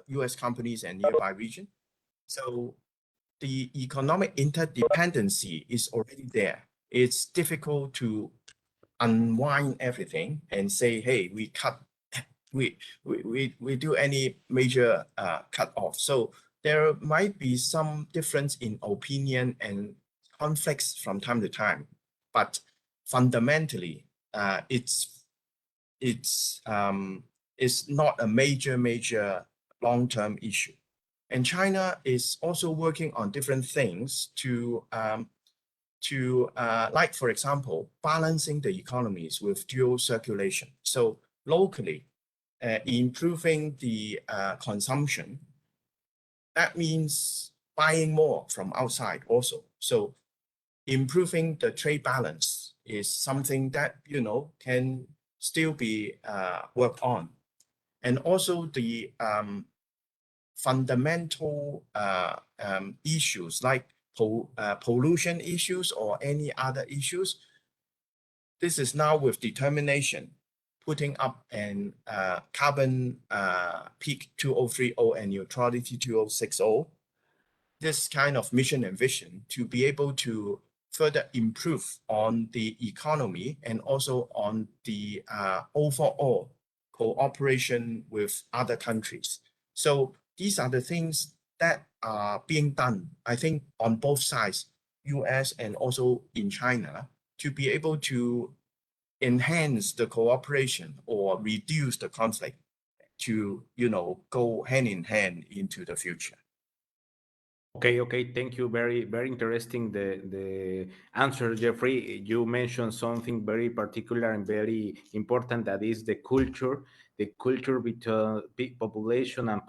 US companies and nearby region. So the economic interdependency is already there. it's difficult to unwind everything and say, hey, we cut, we do any major cut off. So there might be some difference in opinion and conflicts from time to time, but fundamentally, it's not a major long-term issue. And China is also working on different things to like, for example, balancing the economies with dual circulation. So locally, improving the consumption, that means buying more from outside also. So improving the trade balance is something that, you know, can still be worked on. And also the fundamental issues like pollution issues or any other issues. This is now with determination, putting up an carbon peak 2030 and neutrality 2060. This kind of mission and vision to be able to further improve on the economy and also on the overall cooperation with other countries. So these are the things that are being done, I think, on both sides, US and also in China, to be able to enhance the cooperation or reduce the conflict to, you know, go hand in hand into the future. Okay, thank you. Very interesting the answer, Jeffrey. You mentioned something very particular and very important, that is the culture between population and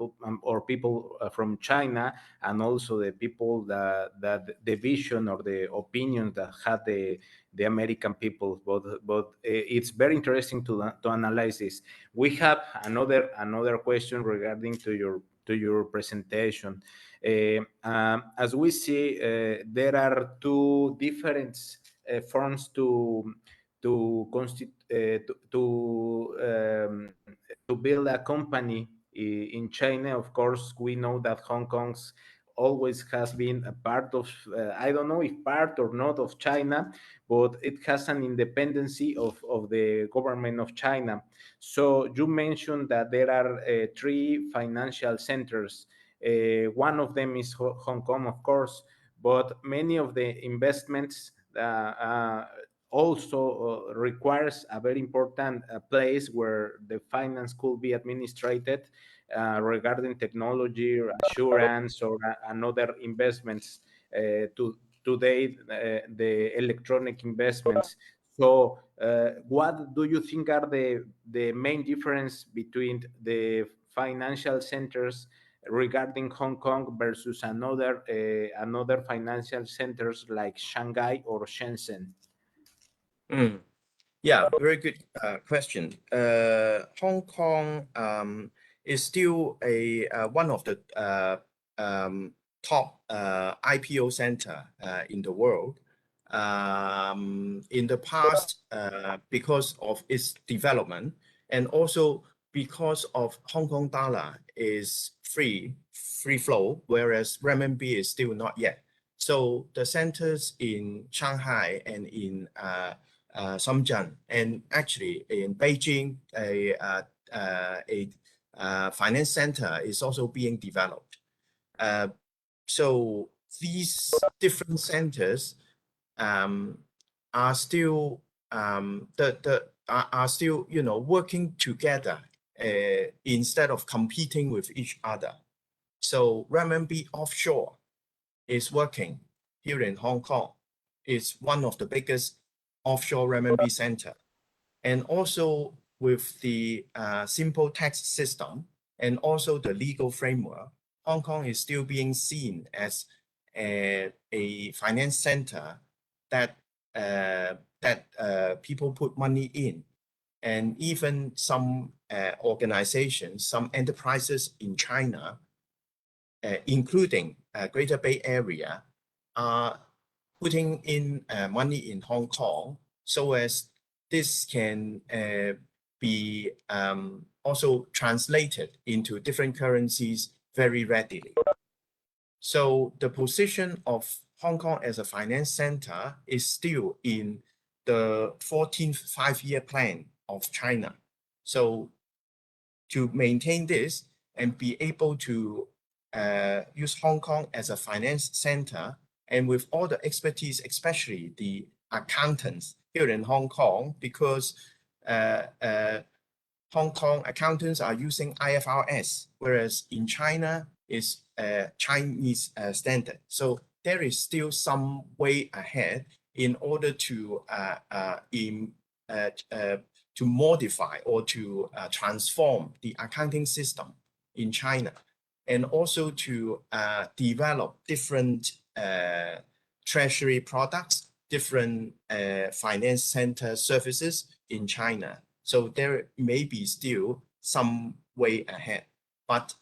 or people from China, and also the people that the vision or the opinions that had the American people. But it's very interesting to analyze this. We have another question regarding to your presentation. As we see, there are two different forms to build a company in China. Of course, we know that Hong Kong's always has been a part of, I don't know if part or not of China, but it has an independency of the government of China. So you mentioned that there are 3 financial centers. One of them is Hong Kong, of course, but many of the investments also requires a very important place where the finance could be administrated regarding technology, assurance, or another investments. Today, the electronic investments. So, what do you think are the main difference between the financial centers regarding Hong Kong versus another financial centers like Shanghai or Shenzhen? Yeah, very good question. Hong Kong is still one of the top IPO center in the world. In the past, because of its development, and also because of Hong Kong dollar is free flow, whereas renminbi is still not yet. So the centers in Shanghai and in Shenzhen, and actually in Beijing, a finance center is also being developed. So these different centers are still you know, working together instead of competing with each other. So renminbi offshore is working here in Hong Kong. It's one of the biggest offshore renminbi center, and also with the simple tax system and also the legal framework, Hong Kong is still being seen as a finance center that people put money in, and even some organizations, some enterprises in China, including Greater Bay Area, are putting in money in Hong Kong, so as this can be also translated into different currencies very readily. So the position of Hong Kong as a finance center is still in the 14th five-year plan of China. So to maintain this and be able to use Hong Kong as a finance center, and with all the expertise, especially the accountants here in Hong Kong, because Hong Kong accountants are using IFRS, whereas in China is Chinese standard. So there is still some way ahead in order to modify or to transform the accounting system in China, and also to develop different treasury products, different finance center services in China. So there may be still some way ahead. But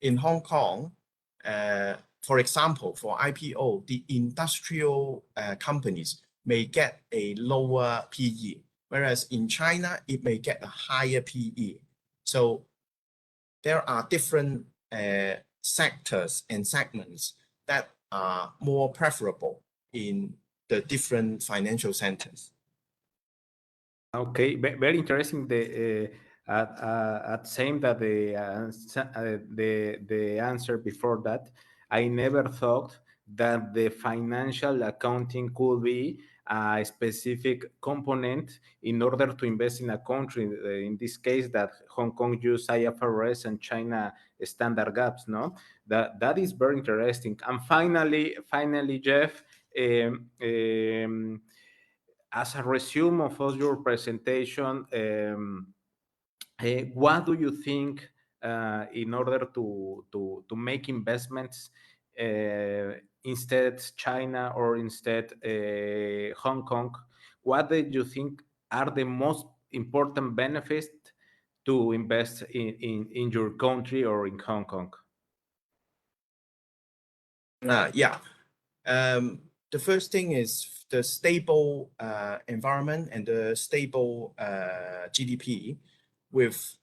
in Hong Kong, for example, for IPO, the industrial companies may get a lower PE, whereas in China, it may get a higher PE. So there are different sectors and segments that are more preferable in the different financial centers. Okay, very interesting. At same that the answer before that, I never thought that the financial accounting could be a specific component in order to invest in a country. In this case, that Hong Kong use IFRS and China standard gaps. No, that is very interesting. And finally, Jeff. As a resume of your presentation, what do you think in order to make investments instead China or instead Hong Kong? What do you think are the most important benefits to invest in your country or in Hong Kong? Yeah. The first thing is the stable environment and the stable GDP with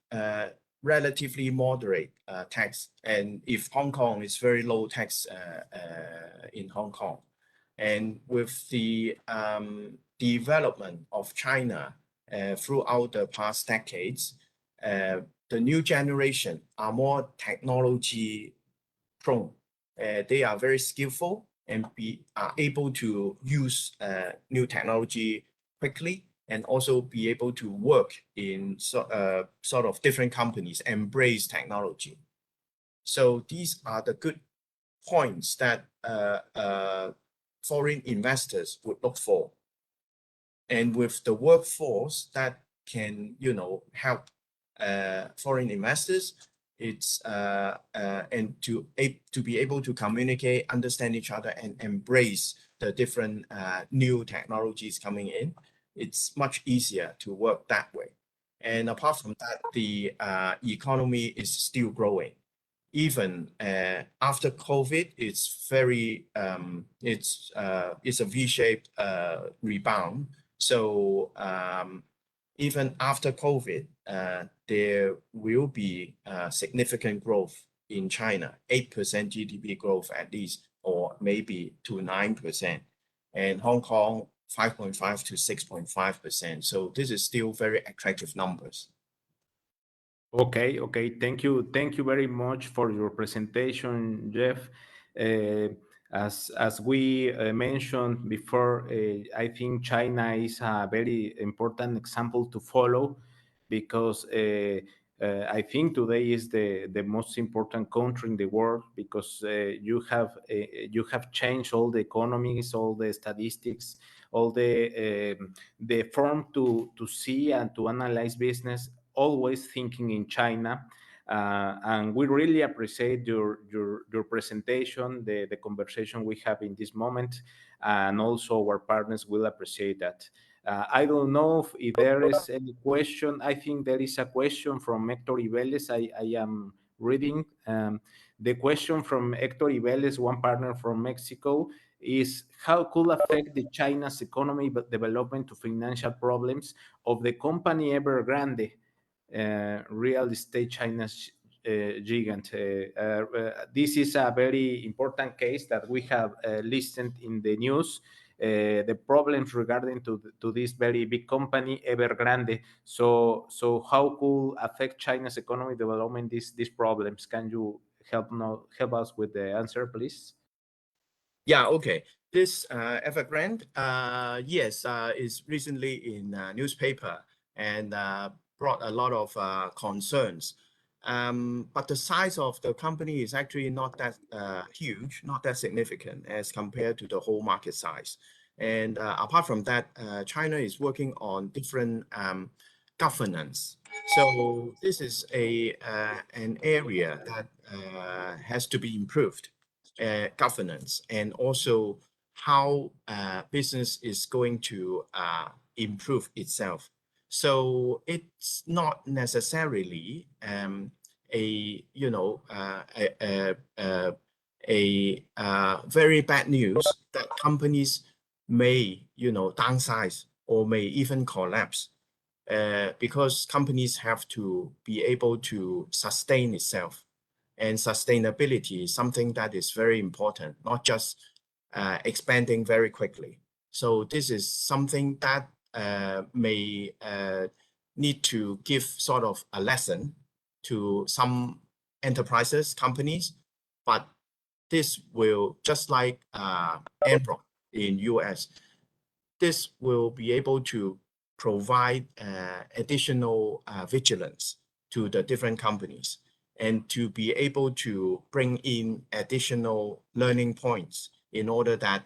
relatively moderate tax. And if Hong Kong is very low tax in Hong Kong, and with the development of China throughout the past decades, the new generation are more technology prone. They are very skillful and are able to use new technology quickly, and also be able to work in sort of different companies, embrace technology. So these are the good points that foreign investors would look for. And with the workforce that can, help foreign investors, it's and to be able to communicate, understand each other, and embrace the different new technologies coming in, it's much easier to work that way. And apart from that, the economy is still growing. Even after COVID, it's very it's a V-shaped rebound. So even after COVID, there will be significant growth in China, 8% GDP growth at least, or maybe to 9%, and Hong Kong 5.5 to 6.5%. So this is still very attractive numbers. Okay. Thank you very much for your presentation, Jeff. As we mentioned before, I think China is a very important example to follow, because I think today is the most important country in the world, because you have changed all the economies, all the statistics, all the form to see and to analyze business, always thinking in China. And we really appreciate your presentation, the conversation we have in this moment, and also our partners will appreciate that. I don't know if there is any question. I think there is a question from Hector Ibeles. I am reading. The question from Hector Ibeles, one partner from Mexico, is how could affect the China's economy but development to financial problems of the company Evergrande, real estate China's gigant. This is a very important case that we have listened in the news. The problems regarding to this very big company, Evergrande. So how could affect China's economy development these problems? Can you help us with the answer, please? Yeah, okay. This Evergrande, yes, is recently in newspaper and brought a lot of concerns. But the size of the company is actually not that huge, not that significant as compared to the whole market size. And apart from that, China is working on different governance. So this is an area that has to be improved, governance, and also how business is going to improve itself. So it's not necessarily a very bad news that companies may downsize or may even collapse, because companies have to be able to sustain itself, and sustainability is something that is very important, not just expanding very quickly. So this is something that may need to give sort of a lesson to some enterprises, companies, but this will, just like Enron in US, this will be able to provide additional vigilance to the different companies, and to be able to bring in additional learning points in order that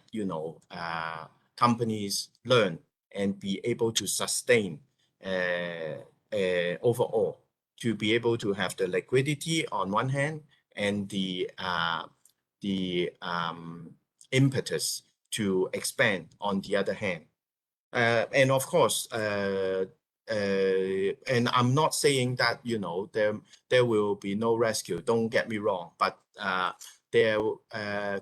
companies learn and be able to sustain overall, to be able to have the liquidity on one hand and the impetus to expand on the other hand. And of course, and I'm not saying that there will be no rescue, don't get me wrong, but there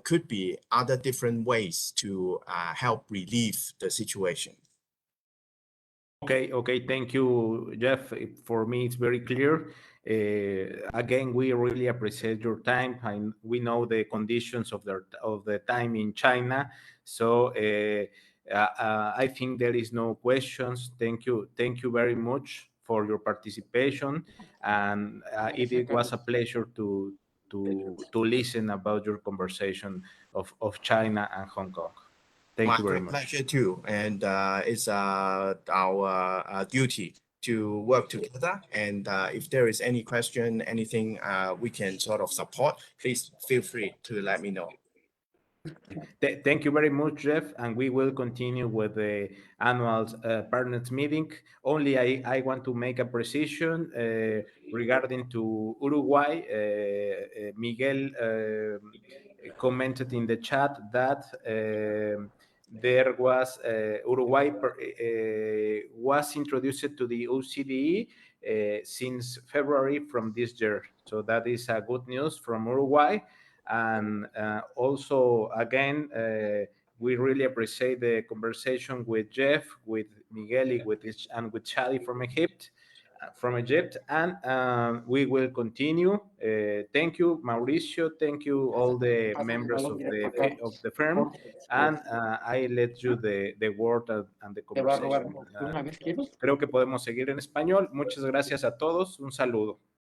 could be other different ways to help relieve the situation. Okay, thank you, Jeff. For me, it's very clear. Again, we really appreciate your time, and we know the conditions of the time in China. So I think there is no questions. Thank you very much for your participation, and it was a pleasure to listen about your conversation of China and Hong Kong. Thank you very much. My pleasure too, and it's our duty to work together. And if there is any question, anything we can sort of support, please feel free to let me know. Thank you very much, Jeff, and we will continue with the annual partners meeting. Only I want to make a precision regarding to Uruguay. Miguel commented in the chat that there was Uruguay was introduced to the OECD since February from this year. So that is a good news from Uruguay. And also, again, we really appreciate the conversation with Jeff, with Miguel, and with Shadi from Egypt. And we will continue. Thank you, Mauricio. Thank you, all the members of the firm. And I let you the word and the conversation. Creo que podemos seguir en español. Muchas gracias a todos. Un saludo.